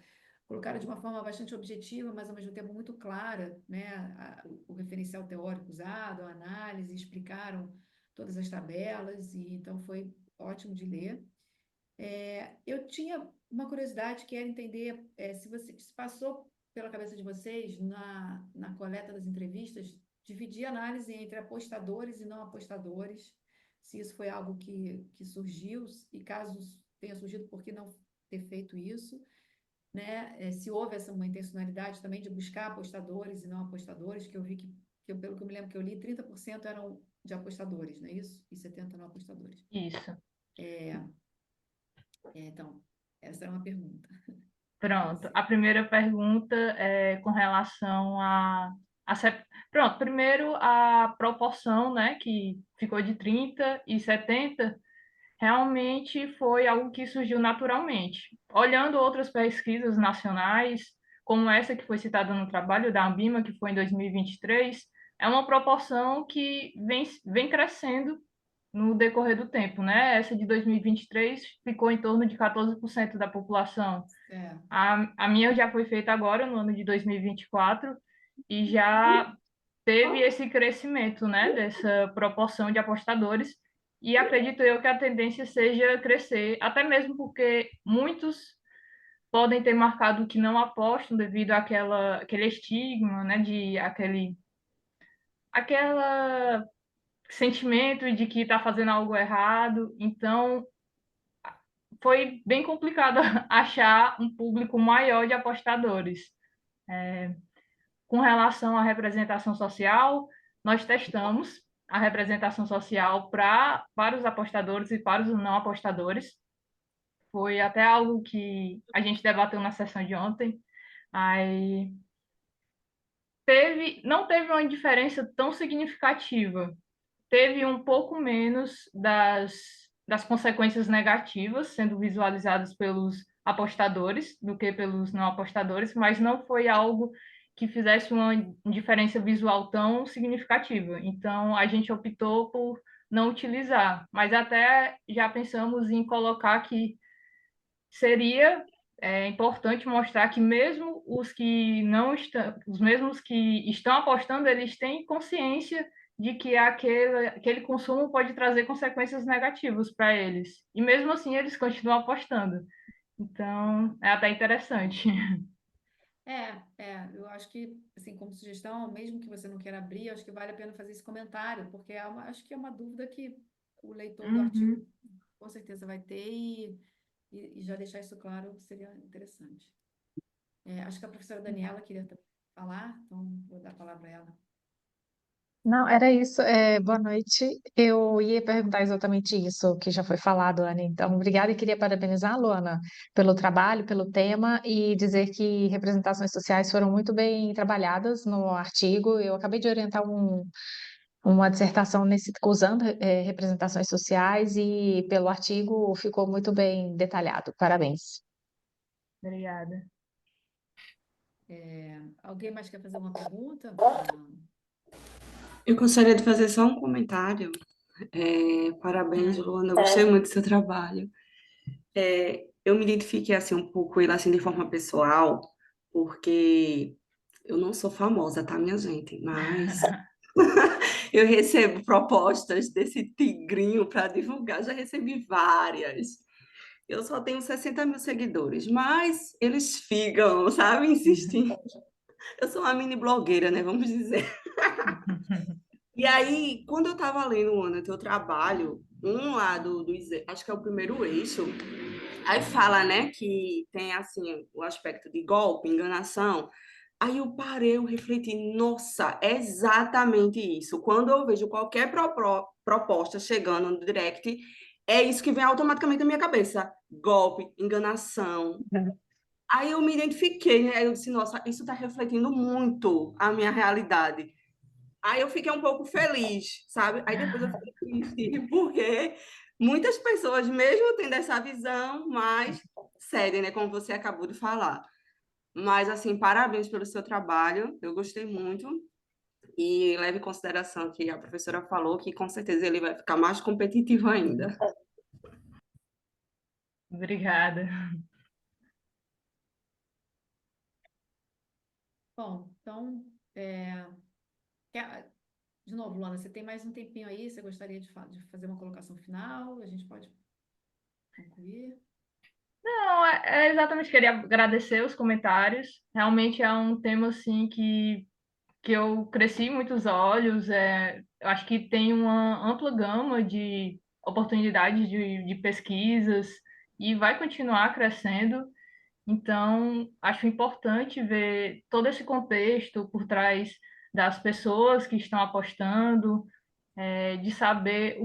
colocaram de uma forma bastante objetiva, mas ao mesmo tempo muito clara, né, o referencial teórico usado, a análise, explicaram todas as tabelas, e então foi ótimo de ler. Eu tinha uma curiosidade que era entender se passou pela cabeça de vocês, na coleta das entrevistas, dividir a análise entre apostadores e não apostadores, se isso foi algo que surgiu, e caso tenha surgido, por que não ter feito isso, né? Se houve uma intencionalidade também de buscar apostadores e não apostadores, que eu vi pelo que eu me lembro que eu li, 30% eram de apostadores, não é isso? E 70% não apostadores. Isso. Então, essa era uma pergunta. Pronto. A primeira pergunta é com relação Pronto, primeiro a proporção, né, que ficou de 30 e 70, realmente foi algo que surgiu naturalmente. Olhando outras pesquisas nacionais, como essa que foi citada no trabalho da Ambima, que foi em 2023, é uma proporção que vem crescendo no decorrer do tempo, né? Essa de 2023 ficou em torno de 14% da população. A minha já foi feita agora, no ano de 2024, e já teve esse crescimento, né, dessa proporção de apostadores, e acredito eu que a tendência seja crescer, até mesmo porque muitos podem ter marcado que não apostam devido aquele estigma, né, de aquele sentimento de que está fazendo algo errado. Então, foi bem complicado achar um público maior de apostadores. Com relação à representação social, nós testamos a representação social para os apostadores e para os não apostadores. Foi até algo que a gente debateu na sessão de ontem. Aí não teve uma diferença tão significativa. Teve um pouco menos das consequências negativas sendo visualizadas pelos apostadores do que pelos não apostadores, mas não foi algo que fizesse uma diferença visual tão significativa. Então, a gente optou por não utilizar, mas até já pensamos em colocar que seria importante mostrar que mesmo os que não estão, os mesmos que estão apostando, eles têm consciência de que aquele consumo pode trazer consequências negativas para eles. E mesmo assim eles continuam apostando. Então, é até interessante. Eu acho que, assim, como sugestão, mesmo que você não queira abrir, acho que vale a pena fazer esse comentário, porque acho que é uma dúvida que o leitor do artigo com certeza vai ter e já deixar isso claro seria interessante. Acho que a professora Daniela queria também falar, então vou dar a palavra a ela. Não, era isso. Boa noite. Eu ia perguntar exatamente isso que já foi falado, Ana. Então, obrigada e queria parabenizar a Luana pelo trabalho, pelo tema e dizer que representações sociais foram muito bem trabalhadas no artigo. Eu acabei de orientar uma dissertação usando representações sociais e pelo artigo ficou muito bem detalhado. Parabéns. Obrigada. Alguém mais quer fazer uma pergunta? Eu gostaria de fazer só um comentário. Parabéns, Luana, eu gostei muito do seu trabalho. Eu me identifiquei assim um pouco ele assim de forma pessoal, porque eu não sou famosa, tá, minha gente? Mas eu recebo propostas desse tigrinho para divulgar, já recebi várias. Eu só tenho 60 mil seguidores, mas eles ficam, sabe, insistindo. Eu sou uma mini blogueira, né? Vamos dizer. E aí, quando eu estava lendo, Ana, teu trabalho, um lado acho que é o primeiro eixo, aí fala, né, que tem assim o aspecto de golpe, enganação. Aí eu parei, eu refleti, nossa, é exatamente isso. Quando eu vejo qualquer proposta chegando no direct, é isso que vem automaticamente na minha cabeça. Golpe, enganação. Aí eu me identifiquei, né? Eu disse, nossa, isso está refletindo muito a minha realidade. Aí eu fiquei um pouco feliz, sabe? Aí depois eu fiquei triste, porque muitas pessoas, mesmo tendo essa visão, mas cedem, né? Como você acabou de falar. Mas, assim, parabéns pelo seu trabalho, eu gostei muito. E leve em consideração que a professora falou que com certeza ele vai ficar mais competitivo ainda. Obrigada. Bom, então, de novo, Luana, você tem mais um tempinho aí? Você gostaria de fazer uma colocação final? A gente pode concluir? Não, exatamente, queria agradecer os comentários. Realmente é um tema assim que eu cresci muitos olhos. Eu acho que tem uma ampla gama de oportunidades de pesquisas e vai continuar crescendo. Então, acho importante ver todo esse contexto por trás das pessoas que estão apostando, de saber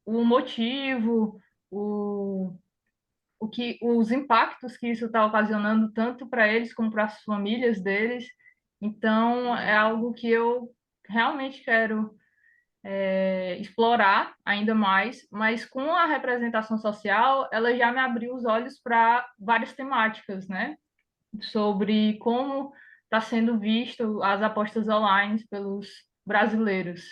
o motivo, o, os impactos que isso está ocasionando tanto para eles como para as famílias deles. Então, é algo que eu realmente quero explorar ainda mais, mas com a representação social, ela já me abriu os olhos para várias temáticas, né? Sobre como está sendo visto as apostas online pelos brasileiros,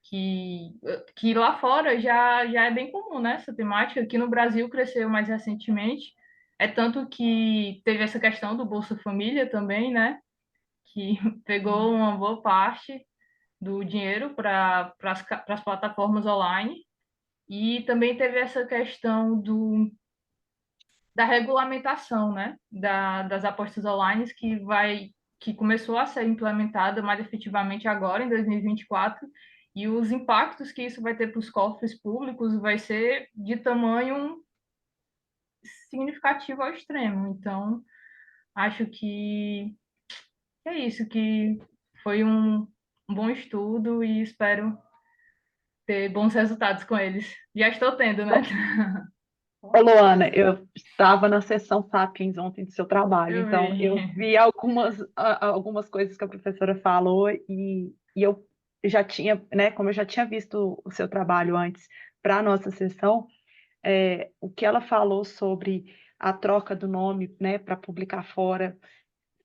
que lá fora já é bem comum, né, essa temática. Aqui no Brasil cresceu mais recentemente, é tanto que teve essa questão do Bolsa Família também, né, que pegou uma boa parte do dinheiro para as plataformas online, e também teve essa questão da regulamentação, né, das apostas online, que vai que começou a ser implementada mais efetivamente agora, em 2024, e os impactos que isso vai ter para os cofres públicos vai ser de tamanho significativo ao extremo. Então, acho que é isso, que foi um bom estudo e espero ter bons resultados com eles. Já estou tendo, né? Ô, Luana, eu estava na sessão Sapiens ontem do seu trabalho, Eu então eu vi. vi algumas coisas que a professora falou e eu já tinha, né, como eu já tinha visto o seu trabalho antes para a nossa sessão, o que ela falou sobre a troca do nome, né, para publicar fora,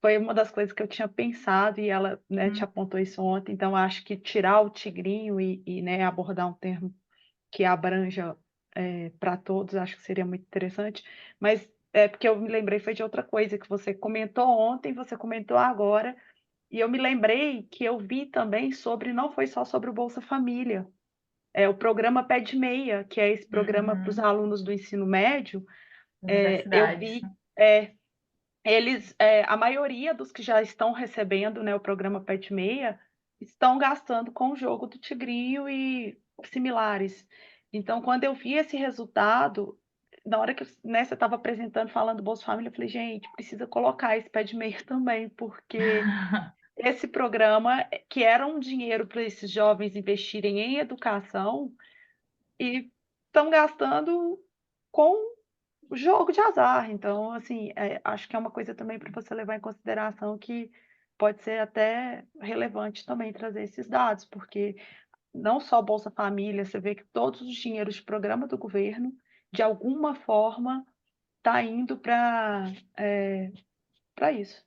foi uma das coisas que eu tinha pensado e ela, né, te apontou isso ontem, então acho que tirar o tigrinho né, abordar um termo que abranja para todos, acho que seria muito interessante, mas é porque eu me lembrei foi de outra coisa que você comentou ontem, você comentou agora, e eu me lembrei que eu vi também sobre, não foi só sobre o Bolsa Família, o programa Pé de Meia, que é esse programa para os alunos do ensino médio, eu Universidades. vi eles, a maioria dos que já estão recebendo, né, o programa Pé de Meia, estão gastando com o jogo do tigrinho e similares. Então, quando eu vi esse resultado, na hora que, né, você estava apresentando, falando do Bolsa Família, eu falei, gente, precisa colocar esse Pé de Meia também, porque esse programa, que era um dinheiro para esses jovens investirem em educação, e estão gastando com o jogo de azar. Então, assim, acho que é uma coisa também para você levar em consideração que pode ser até relevante também trazer esses dados, porque não só Bolsa Família, você vê que todos os dinheiros de programa do governo, de alguma forma, está indo para isso.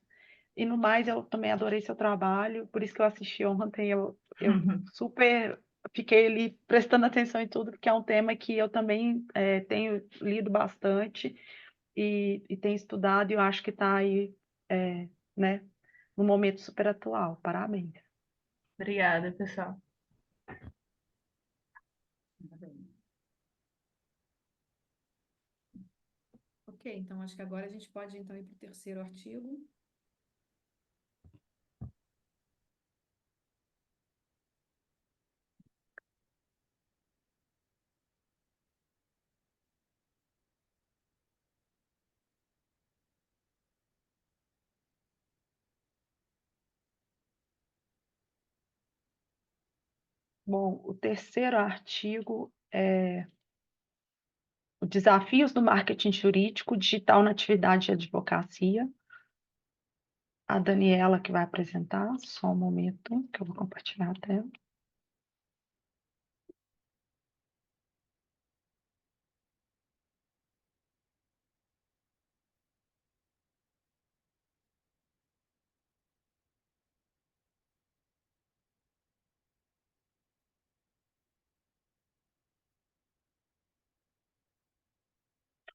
E no mais, eu também adorei seu trabalho, por isso que eu assisti ontem, eu super fiquei ali prestando atenção em tudo, porque é um tema que eu também tenho lido bastante e tenho estudado, e eu acho que está aí, né, num momento super atual. Parabéns. Obrigada, pessoal. Ok, então acho que agora a gente pode então ir para o terceiro artigo. Bom, o terceiro artigo é os desafios do marketing jurídico digital na atividade de advocacia. A Daniela que vai apresentar, só um momento, que eu vou compartilhar a tela.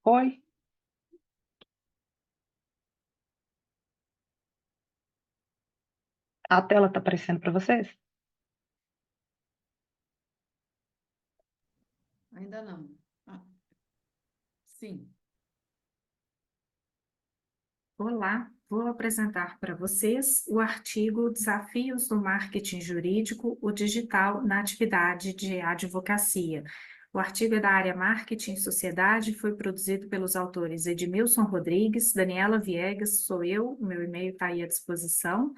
Oi? A tela está aparecendo para vocês? Ainda não. Ah, sim. Olá, vou apresentar para vocês o artigo Desafios do Marketing Jurídico, o Digital na Atividade de Advocacia. O artigo é da área Marketing e Sociedade, foi produzido pelos autores Edmilson Rodrigues, Daniela Viegas, sou eu, o meu e-mail está aí à disposição,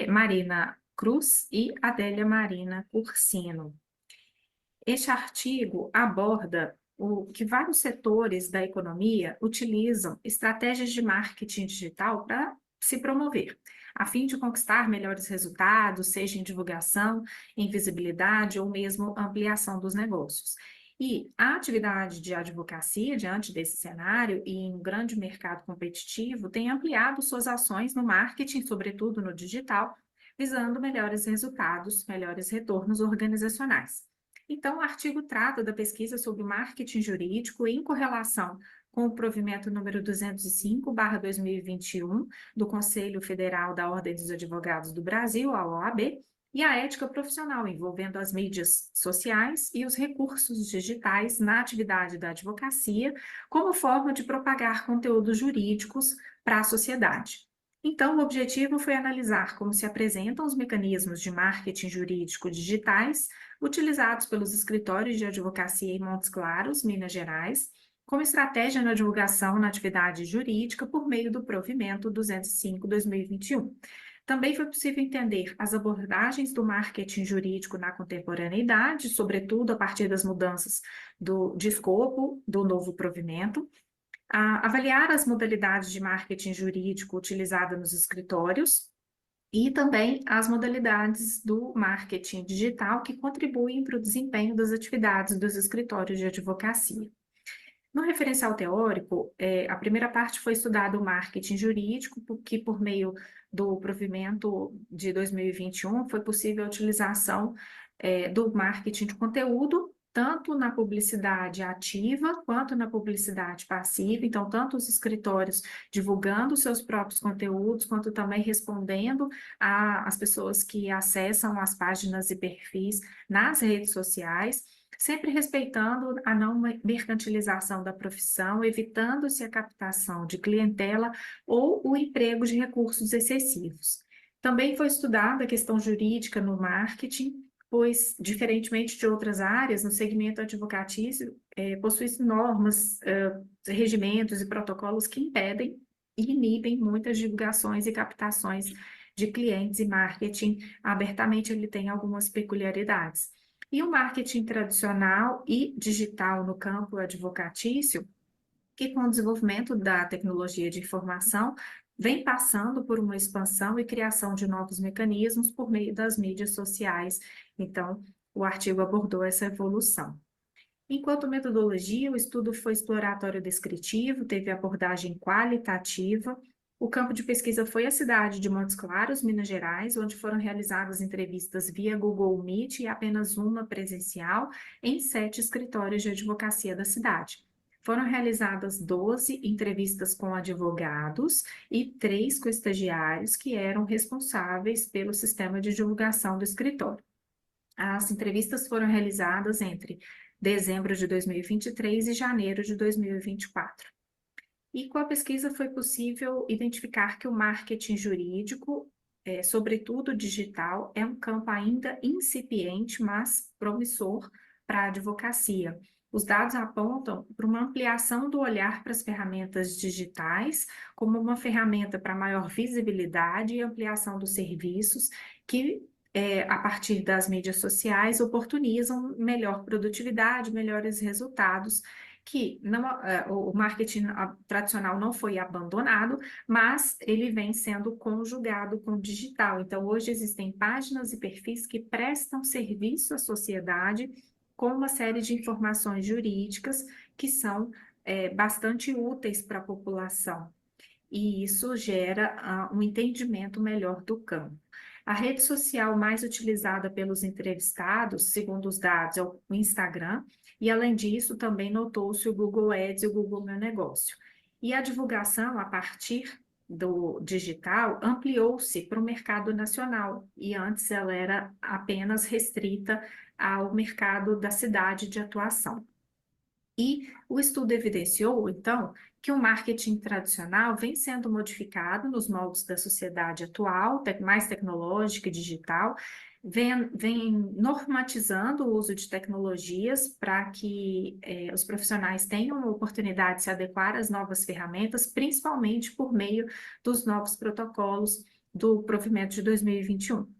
Marina Cruz e Adélia Marina Cursino. Este artigo aborda o que vários setores da economia utilizam estratégias de marketing digital para se promover, a fim de conquistar melhores resultados, seja em divulgação, em visibilidade ou mesmo ampliação dos negócios. E a atividade de advocacia, diante desse cenário e em um grande mercado competitivo, tem ampliado suas ações no marketing, sobretudo no digital, visando melhores resultados, melhores retornos organizacionais. Então, o artigo trata da pesquisa sobre marketing jurídico em correlação com o provimento número 205/2021 do Conselho Federal da Ordem dos Advogados do Brasil, a OAB, e a ética profissional envolvendo as mídias sociais e os recursos digitais na atividade da advocacia como forma de propagar conteúdos jurídicos para a sociedade. Então, o objetivo foi analisar como se apresentam os mecanismos de marketing jurídico digitais utilizados pelos escritórios de advocacia em Montes Claros, Minas Gerais, como estratégia na divulgação na atividade jurídica por meio do provimento 205/2021. Também foi possível entender as abordagens do marketing jurídico na contemporaneidade, sobretudo a partir das mudanças de escopo do novo provimento, avaliar as modalidades de marketing jurídico utilizada nos escritórios e também as modalidades do marketing digital que contribuem para o desempenho das atividades dos escritórios de advocacia. No referencial teórico, a primeira parte foi estudado o marketing jurídico, que por meio do provimento de 2021 foi possível a utilização do marketing de conteúdo, tanto na publicidade ativa quanto na publicidade passiva. Então, tanto os escritórios divulgando seus próprios conteúdos, quanto também respondendo às pessoas que acessam as páginas e perfis nas redes sociais, sempre respeitando a não mercantilização da profissão, evitando-se a captação de clientela ou o emprego de recursos excessivos. Também foi estudada a questão jurídica no marketing, pois, diferentemente de outras áreas, no segmento advocatício, possui-se normas, regimentos e protocolos que impedem e inibem muitas divulgações e captações de clientes, e marketing abertamente ele tem algumas peculiaridades. E o marketing tradicional e digital no campo advocatício, que com o desenvolvimento da tecnologia de informação, vem passando por uma expansão e criação de novos mecanismos por meio das mídias sociais. Então, o artigo abordou essa evolução. Enquanto metodologia, o estudo foi exploratório descritivo, teve abordagem qualitativa. O campo de pesquisa foi a cidade de Montes Claros, Minas Gerais, onde foram realizadas entrevistas via Google Meet e apenas uma presencial em 7 escritórios de advocacia da cidade. Foram realizadas 12 entrevistas com advogados e 3 com estagiários que eram responsáveis pelo sistema de divulgação do escritório. As entrevistas foram realizadas entre dezembro de 2023 e janeiro de 2024. E com a pesquisa foi possível identificar que o marketing jurídico, sobretudo digital, é um campo ainda incipiente, mas promissor para a advocacia. Os dados apontam para uma ampliação do olhar para as ferramentas digitais como uma ferramenta para maior visibilidade e ampliação dos serviços que, a partir das mídias sociais, oportunizam melhor produtividade, melhores resultados, que não, o marketing tradicional não foi abandonado, mas ele vem sendo conjugado com o digital. Então, hoje existem páginas e perfis que prestam serviço à sociedade com uma série de informações jurídicas que são bastante úteis para a população. E isso gera um entendimento melhor do campo. A rede social mais utilizada pelos entrevistados, segundo os dados, é o Instagram, e além disso, também notou-se o Google Ads e o Google Meu Negócio. E a divulgação a partir do digital ampliou-se para o mercado nacional, e antes ela era apenas restrita ao mercado da cidade de atuação. E o estudo evidenciou, então, que o marketing tradicional vem sendo modificado nos moldes da sociedade atual, mais tecnológica e digital, vem normatizando o uso de tecnologias para que os profissionais tenham a oportunidade de se adequar às novas ferramentas, principalmente por meio dos novos protocolos do provimento de 2021.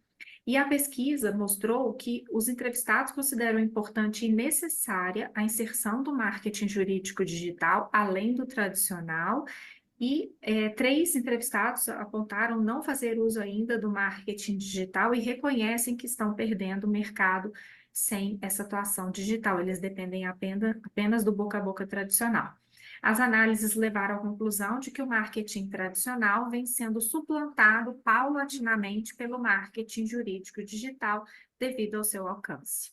E a pesquisa mostrou que os entrevistados consideram importante e necessária a inserção do marketing jurídico digital, além do tradicional, e 3 entrevistados apontaram não fazer uso ainda do marketing digital e reconhecem que estão perdendo o mercado sem essa atuação digital. Eles dependem apenas do boca a boca tradicional. As análises levaram à conclusão de que o marketing tradicional vem sendo suplantado paulatinamente pelo marketing jurídico digital devido ao seu alcance.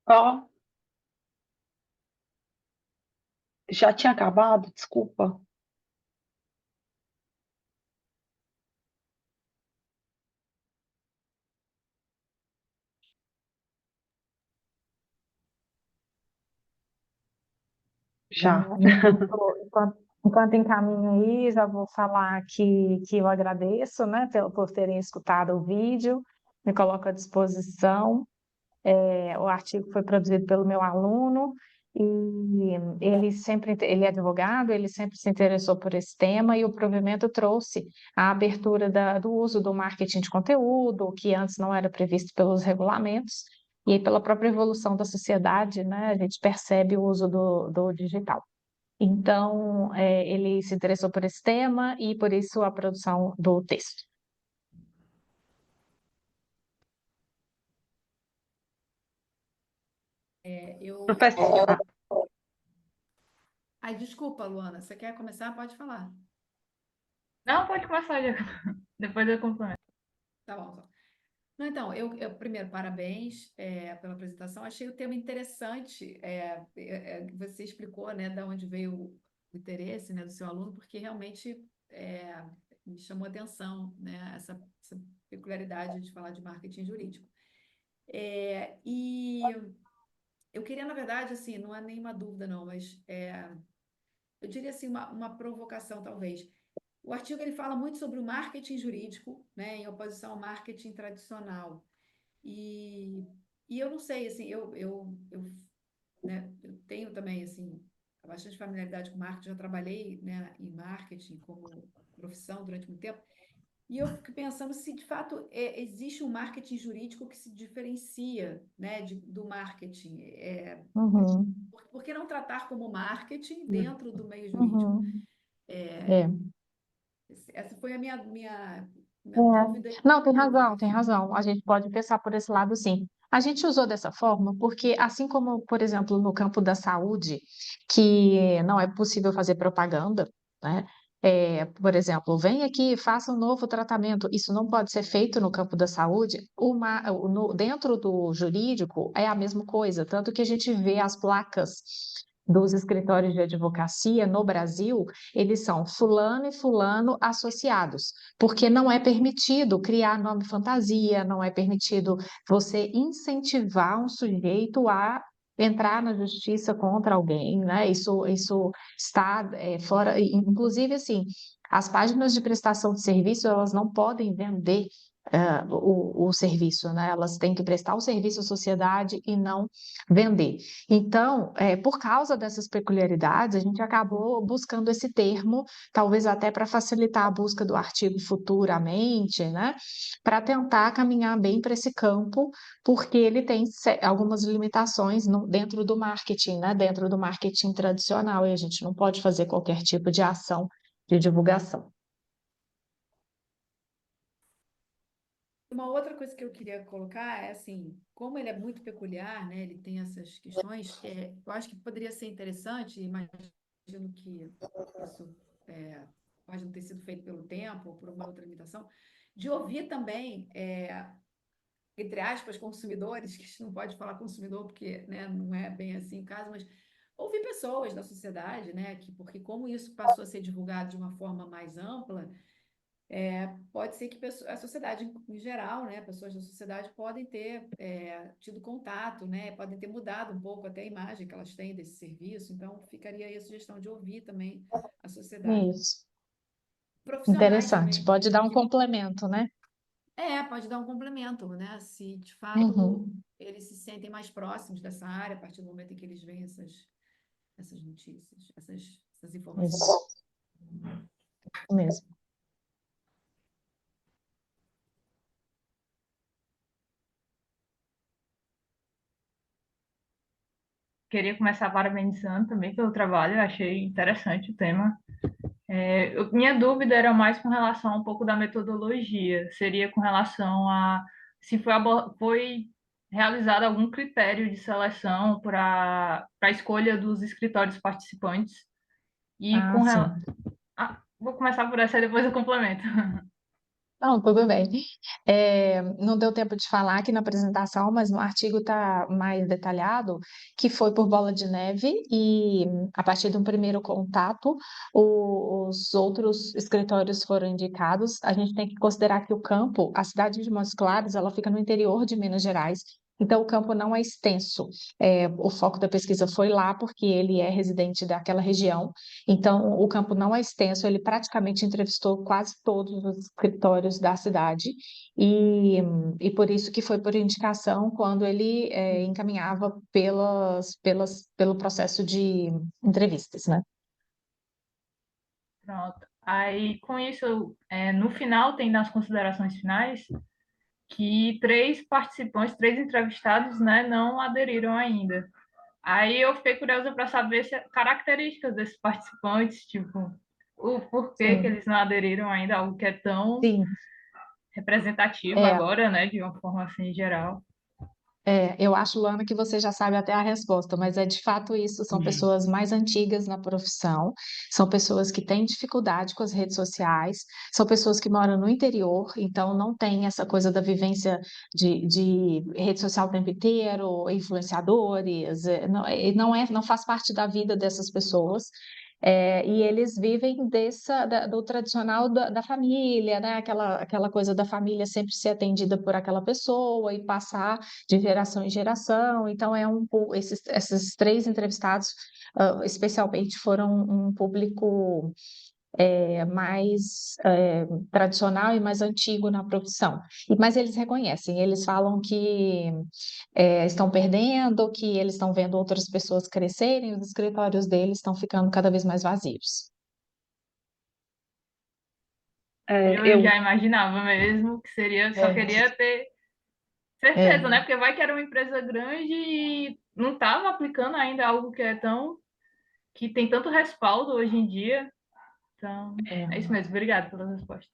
Ó, já tinha acabado? Desculpa. Já. Enquanto encaminho aí, já vou falar que eu agradeço, né, por terem escutado o vídeo, me coloco à disposição. O artigo foi produzido pelo meu aluno e ele é advogado, ele sempre se interessou por esse tema e o provimento trouxe a abertura do uso do marketing de conteúdo, que antes não era previsto pelos regulamentos, e aí pela própria evolução da sociedade, né, a gente percebe o uso do digital. Então, ele se interessou por esse tema e por isso a produção do texto. Professor, Ai, desculpa, Luana, você quer começar? Pode falar. Não, pode começar, já. Depois eu complemento. Tá bom. Tá. Não, então, primeiro, parabéns pela apresentação. Achei o tema interessante. Você explicou, né, de onde veio o interesse, né, do seu aluno, porque realmente me chamou a atenção, né, essa peculiaridade de falar de marketing jurídico. E eu queria, na verdade, assim, não é nenhuma dúvida, não, mas eu diria assim, uma provocação, talvez. O artigo ele fala muito sobre o marketing jurídico, né, em oposição ao marketing tradicional. E, e eu não sei, assim, né, eu tenho também, assim, bastante familiaridade com marketing, já trabalhei, né, em marketing como profissão durante muito tempo, e eu fico pensando se, de fato, existe um marketing jurídico que se diferencia, né, do marketing. Uhum, Por que não tratar como marketing dentro do meio jurídico? uhum. É. Essa foi a minha É. dúvida e Não, tem razão, tem provocação. razão. A gente pode pensar por esse lado, sim. A gente usou dessa forma porque, assim como, por exemplo, no campo da saúde, que não é possível fazer propaganda, né? Por exemplo, vem aqui, faça um novo tratamento. Isso não pode ser feito no campo da saúde. Dentro do jurídico é a mesma coisa, tanto que a gente vê as placas dos escritórios de advocacia no Brasil, eles são fulano e fulano associados porque não é permitido criar nome fantasia, não é permitido você incentivar um sujeito a entrar na justiça contra alguém, né? Isso está fora, inclusive assim, as páginas de prestação de serviço, elas não podem vender o serviço, né? Elas têm que prestar o serviço à sociedade e não vender. Então, por causa dessas peculiaridades, a gente acabou buscando esse termo talvez até para facilitar a busca do artigo futuramente, né? Para tentar caminhar bem para esse campo, porque ele tem algumas limitações dentro do marketing, né? Dentro do marketing tradicional, e a gente não pode fazer qualquer tipo de ação de divulgação. Uma outra coisa que eu queria colocar é assim, como ele é muito peculiar, né? Ele tem essas questões, eu acho que poderia ser interessante, imagino que isso pode não ter sido feito pelo tempo ou por uma outra limitação, de ouvir também, entre aspas, consumidores, que a gente não pode falar consumidor porque, né, não é bem assim o caso, mas ouvir pessoas da sociedade, né? Porque como isso passou a ser divulgado de uma forma mais ampla, pode ser que a sociedade em geral, né, pessoas da sociedade podem ter tido contato, né, podem ter mudado um pouco até a imagem que elas têm desse serviço, então ficaria aí a sugestão de ouvir também a sociedade. Isso, Profissionais interessante. também, Pode dar um complemento, né? pode dar um complemento, né, se de fato Uhum, eles se sentem mais próximos dessa área a partir do momento em que eles veem essas notícias, essas informações. isso mesmo. Queria começar parabenizando também pelo trabalho, eu achei interessante o tema. Minha dúvida era mais com relação a um pouco da metodologia, seria com relação a se foi realizado algum critério de seleção para a escolha dos escritórios participantes. E Ah, sim. vou começar por essa e depois eu complemento. Não, tudo bem. Não deu tempo de falar aqui na apresentação, mas no artigo está mais detalhado que foi por bola de neve e a partir de um primeiro contato, os outros escritórios foram indicados. A gente tem que considerar que o campo, a cidade de Montes Claros, ela fica no interior de Minas Gerais. Então, o campo não é extenso. O foco da pesquisa foi lá porque ele é residente daquela região. Então, o campo não é extenso, ele praticamente entrevistou quase todos os escritórios da cidade, e, e por isso que foi por indicação quando ele encaminhava pelo processo de entrevistas, né? Pronto. Aí, com isso, no final, tem nas considerações finais que 3 entrevistados, né, não aderiram ainda. Aí eu fiquei curiosa para saber características desses participantes, tipo, o porquê que Sim, eles não aderiram ainda, algo que é tão sim. representativo É, agora, né, de uma forma assim geral. Eu acho, Luana, que você já sabe até a resposta, mas é de fato isso, são pessoas mais antigas na profissão, são pessoas que têm dificuldade com as redes sociais, são pessoas que moram no interior, então não tem essa coisa da vivência de rede social o tempo inteiro, influenciadores, não faz parte da vida dessas pessoas. E eles vivem do tradicional da família, né? Aquela coisa da família sempre ser atendida por aquela pessoa e passar de geração em geração. Então, esses 3 entrevistados, especialmente, foram um público mais tradicional e mais antigo na profissão. Mas eles reconhecem, eles falam que estão perdendo, que eles estão vendo outras pessoas crescerem, os escritórios deles estão ficando cada vez mais vazios. Eu já imaginava mesmo que seria, só É, queria ter certeza, é, né? Porque vai que era uma empresa grande e não estava aplicando ainda algo que é tão que tem tanto respaldo hoje em dia. Então, é é. isso mesmo. Obrigada pelas respostas.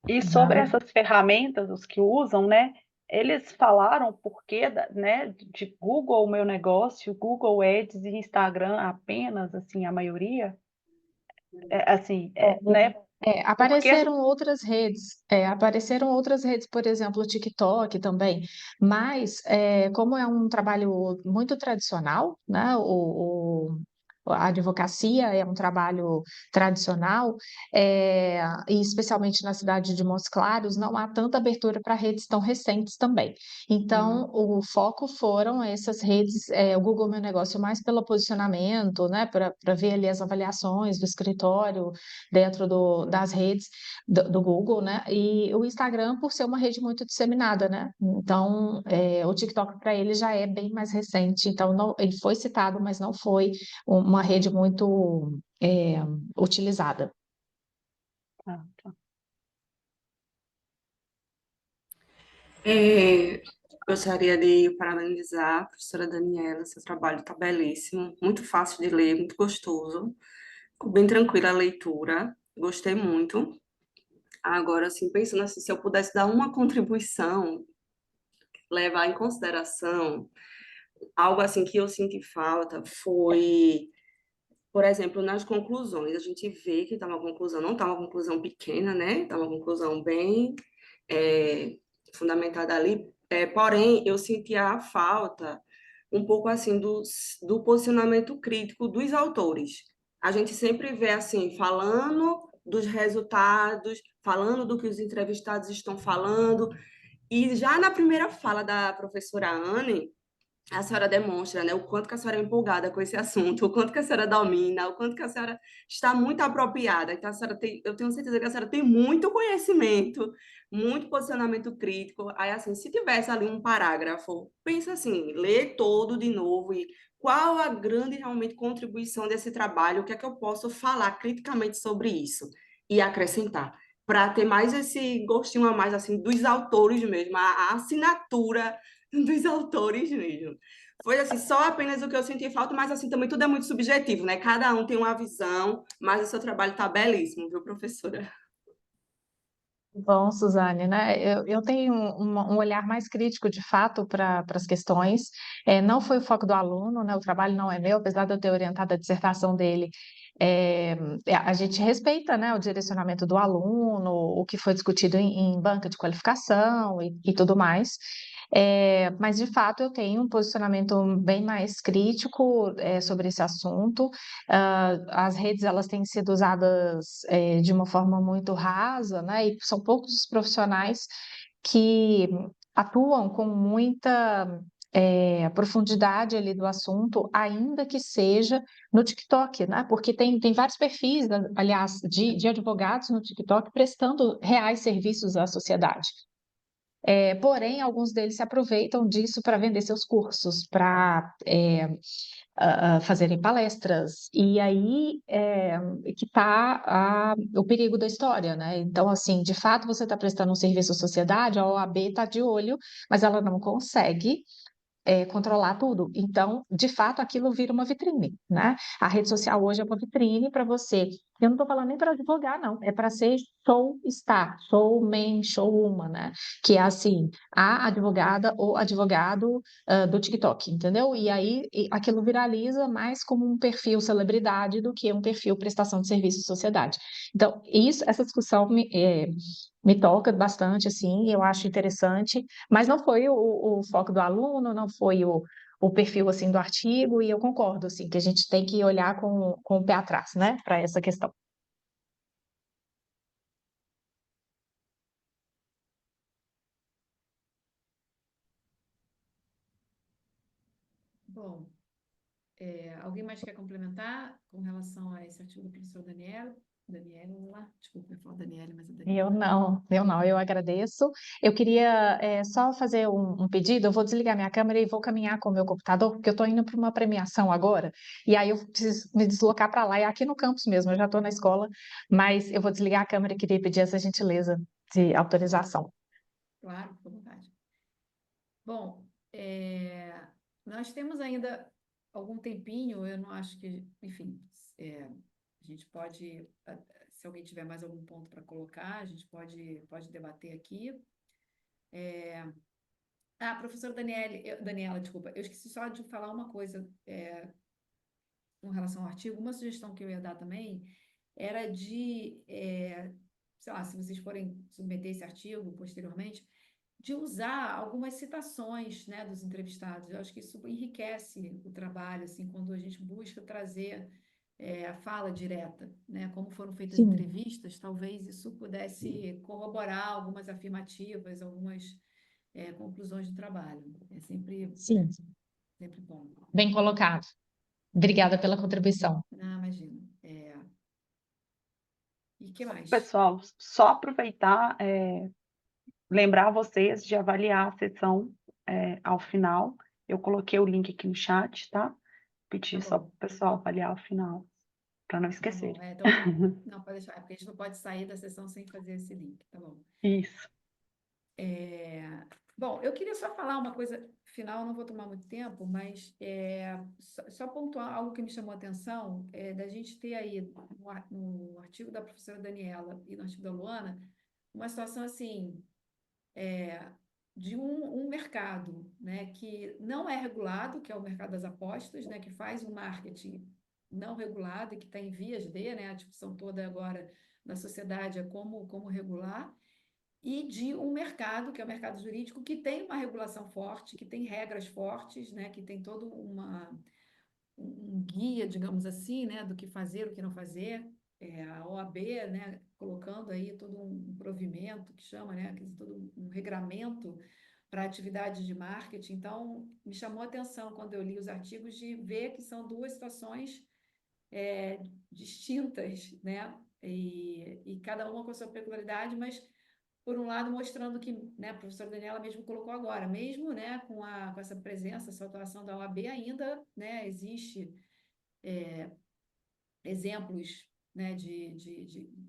E sobre Nada. essas ferramentas, os que usam, né? Eles falaram por quê, né, de Google Meu Negócio, Google Ads e Instagram apenas, assim, a maioria, assim, né? Porque Apareceram outras redes, por exemplo, o TikTok também, mas como é um trabalho muito tradicional, né? A advocacia é um trabalho tradicional, e especialmente na cidade de Montes Claros, não há tanta abertura para redes tão recentes também. Então, o foco foram essas redes, o Google Meu Negócio mais pelo posicionamento, né? Para ver ali as avaliações do escritório dentro das redes do Google, né? E o Instagram por ser uma rede muito disseminada, né? Então, o TikTok para ele já é bem mais recente, então ele foi citado, mas não foi uma rede muito utilizada. Ah, tá. Gostaria de parabenizar a professora Daniela, seu trabalho está belíssimo, muito fácil de ler, muito gostoso, ficou bem tranquila a leitura, gostei muito. Agora, assim, pensando assim, se eu pudesse dar uma contribuição, levar em consideração, algo assim que eu senti falta foi, por exemplo, nas conclusões, a gente vê que está uma conclusão, não está uma conclusão pequena, né? Está uma conclusão bem é, fundamentada ali, porém, eu sentia a falta um pouco assim do posicionamento crítico dos autores. A gente sempre vê assim, falando dos resultados, falando do que os entrevistados estão falando, e já na primeira fala da professora Anne, a senhora demonstra, né, o quanto que a senhora é empolgada com esse assunto, o quanto que a senhora domina, o quanto que a senhora está muito apropriada. Então, eu tenho certeza que a senhora tem muito conhecimento, muito posicionamento crítico. Aí, assim, se tivesse ali um parágrafo, pensa assim, lê todo de novo e qual a grande realmente contribuição desse trabalho, o que é que eu posso falar criticamente sobre isso e acrescentar, para ter mais esse gostinho a mais, assim, dos autores mesmo, a assinatura dos autores mesmo. Foi assim, só apenas o que eu senti falta, mas assim também tudo é muito subjetivo, né? Cada um tem uma visão, mas o seu trabalho está belíssimo, viu, professora? Bom, Suzane, né? Eu tenho um olhar mais crítico, de fato, para as questões. Não foi o foco do aluno, né? O trabalho não é meu, apesar de eu ter orientado a dissertação dele. É, a gente respeita, né, o direcionamento do aluno, o que foi discutido em banca de qualificação e tudo mais. Mas, de fato, eu tenho um posicionamento bem mais crítico, sobre esse assunto. As redes elas têm sido usadas de uma forma muito rasa, né? E são poucos os profissionais que atuam com muita profundidade ali do assunto, ainda que seja no TikTok, né? Porque tem vários perfis, aliás, de advogados no TikTok prestando reais serviços à sociedade. Porém, alguns deles se aproveitam disso para vender seus cursos, para fazerem palestras, e aí que está o perigo da história, né? Então, assim, de fato, você está prestando um serviço à sociedade, a OAB está de olho, mas ela não consegue controlar tudo. Então, de fato, aquilo vira uma vitrine, né? A rede social hoje é uma vitrine para você. Eu não estou falando nem para advogar, não. É para ser showstar, showman, showwoman, né? Que é assim, a advogada ou advogado do TikTok, entendeu? E aí aquilo viraliza mais como um perfil celebridade do que um perfil prestação de serviço à sociedade. Então, essa discussão me toca bastante, assim, eu acho interessante, mas não foi o foco do aluno, não foi o perfil, assim, do artigo, e eu concordo, assim, que a gente tem que olhar com o pé atrás, né, para essa questão. Bom, alguém mais quer complementar com relação a esse artigo do professor Daniela? Daniela, desculpa, eu falo Daniela, mas é Daniela. Eu agradeço. Eu queria só fazer um pedido, eu vou desligar minha câmera e vou caminhar com o meu computador, porque eu estou indo para uma premiação agora, e aí eu preciso me deslocar para lá, é aqui no campus mesmo, eu já estou na escola, mas eu vou desligar a câmera e queria pedir essa gentileza de autorização. Claro, fica à vontade. Bom, nós temos ainda algum tempinho, eu não acho que, enfim, a gente pode, se alguém tiver mais algum ponto para colocar, a gente pode debater aqui. Professora Daniela, desculpa, eu esqueci só de falar uma coisa com relação ao artigo. Uma sugestão que eu ia dar também era sei lá, se vocês forem submeter esse artigo posteriormente, de usar algumas citações, né, dos entrevistados. Eu acho que isso enriquece o trabalho, assim, quando a gente busca trazer a fala direta, né? Como foram feitas Sim, entrevistas, talvez isso pudesse corroborar algumas afirmativas, algumas conclusões do trabalho. É sim, sempre bom. bem colocado. Obrigada pela contribuição. Ah, imagino. E que mais? Pessoal, só aproveitar, lembrar vocês de avaliar a sessão ao final. Eu coloquei o link aqui no chat, tá? Pedi Tá só bom. para o pessoal avaliar ao final, para não Tá esquecer. bom. Então, não, pode deixar, porque a gente não pode sair da sessão sem fazer esse link, tá bom? Isso. Bom, eu queria só falar uma coisa final, não vou tomar muito tempo, mas só pontuar algo que me chamou a atenção, da gente ter aí no artigo da professora Daniela e no artigo da Luana, uma situação assim, de um mercado, né, que não é regulado, que é o mercado das apostas, né, que faz um marketing não regulado e que está em vias de, né, a discussão toda agora na sociedade é como regular, e de um mercado, que é o mercado jurídico, que tem uma regulação forte, que tem regras fortes, né, que tem todo um guia, digamos assim, né, do que fazer, o que não fazer. A OAB, né, colocando aí todo um provimento, que chama, né, todo um regramento para atividades de marketing. Então, me chamou a atenção quando eu li os artigos de ver que são duas situações distintas, né, e cada uma com a sua peculiaridade, mas por um lado, mostrando que, né, a professora Daniela mesmo colocou agora, mesmo, né, com essa presença, essa atuação da OAB, ainda, né, existe exemplos, né,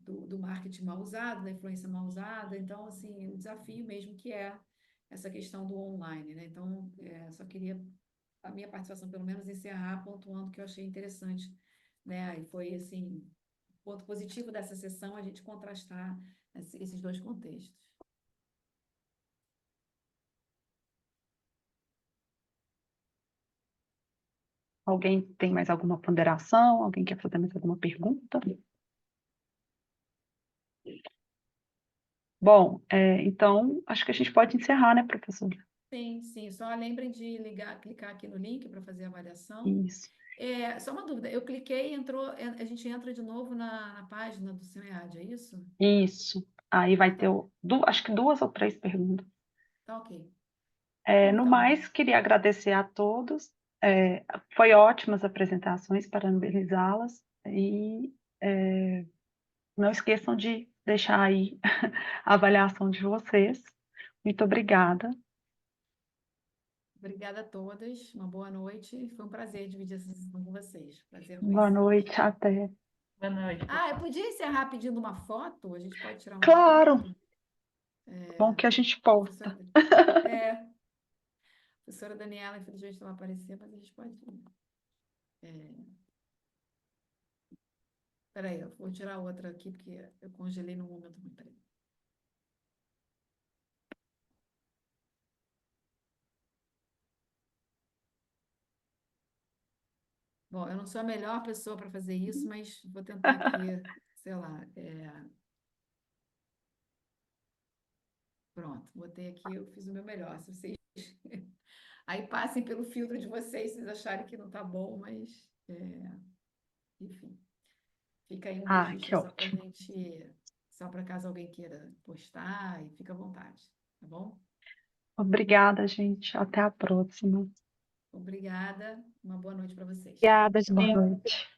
do marketing mal usado, da influência mal usada. Então, assim, o desafio mesmo que é essa questão do online, né? Então, só queria, a minha participação, pelo menos, encerrar pontuando que eu achei interessante, né? E foi, assim, ponto positivo dessa sessão, a gente contrastar esses dois contextos. Alguém tem mais alguma ponderação? Alguém quer fazer mais alguma pergunta? Bom, então acho que a gente pode encerrar, né, professora? Sim, sim. Só lembrem de clicar aqui no link para fazer a avaliação. Isso. Só uma dúvida. Eu cliquei e entrou. A gente entra de novo na página do SEMEAD, é isso? Isso. Aí vai ter, acho que 2 ou 3 perguntas. Tá ok. No Então, mais, queria agradecer a todos. Foi ótimas apresentações, parabenizá-las. E não esqueçam de deixar aí a avaliação de vocês. Muito obrigada. obrigada a todas, uma boa noite. Foi um prazer dividir essa sessão com vocês. Prazer Boa conhecê-los. noite, até. Boa noite. Eu podia encerrar pedindo uma foto? A gente pode tirar uma Claro, foto? bom que a gente Professora, posta. professora Daniela, infelizmente, não vai aparecer, mas a gente pode. Peraí, eu vou tirar outra aqui, porque eu congelei no momento muito. Peraí. Bom, eu não sou a melhor pessoa para fazer isso, mas vou tentar aqui, sei lá. Pronto, botei aqui, eu fiz o meu melhor. Se vocês aí passem pelo filtro de vocês, se vocês acharem que não está bom, mas enfim, fica aí um Que registro só para ótimo. gente, só para caso alguém queira postar, e fica à vontade, tá bom? Obrigada, gente. Até a próxima. Obrigada, uma boa noite para vocês. Obrigada, Boa gente. noite.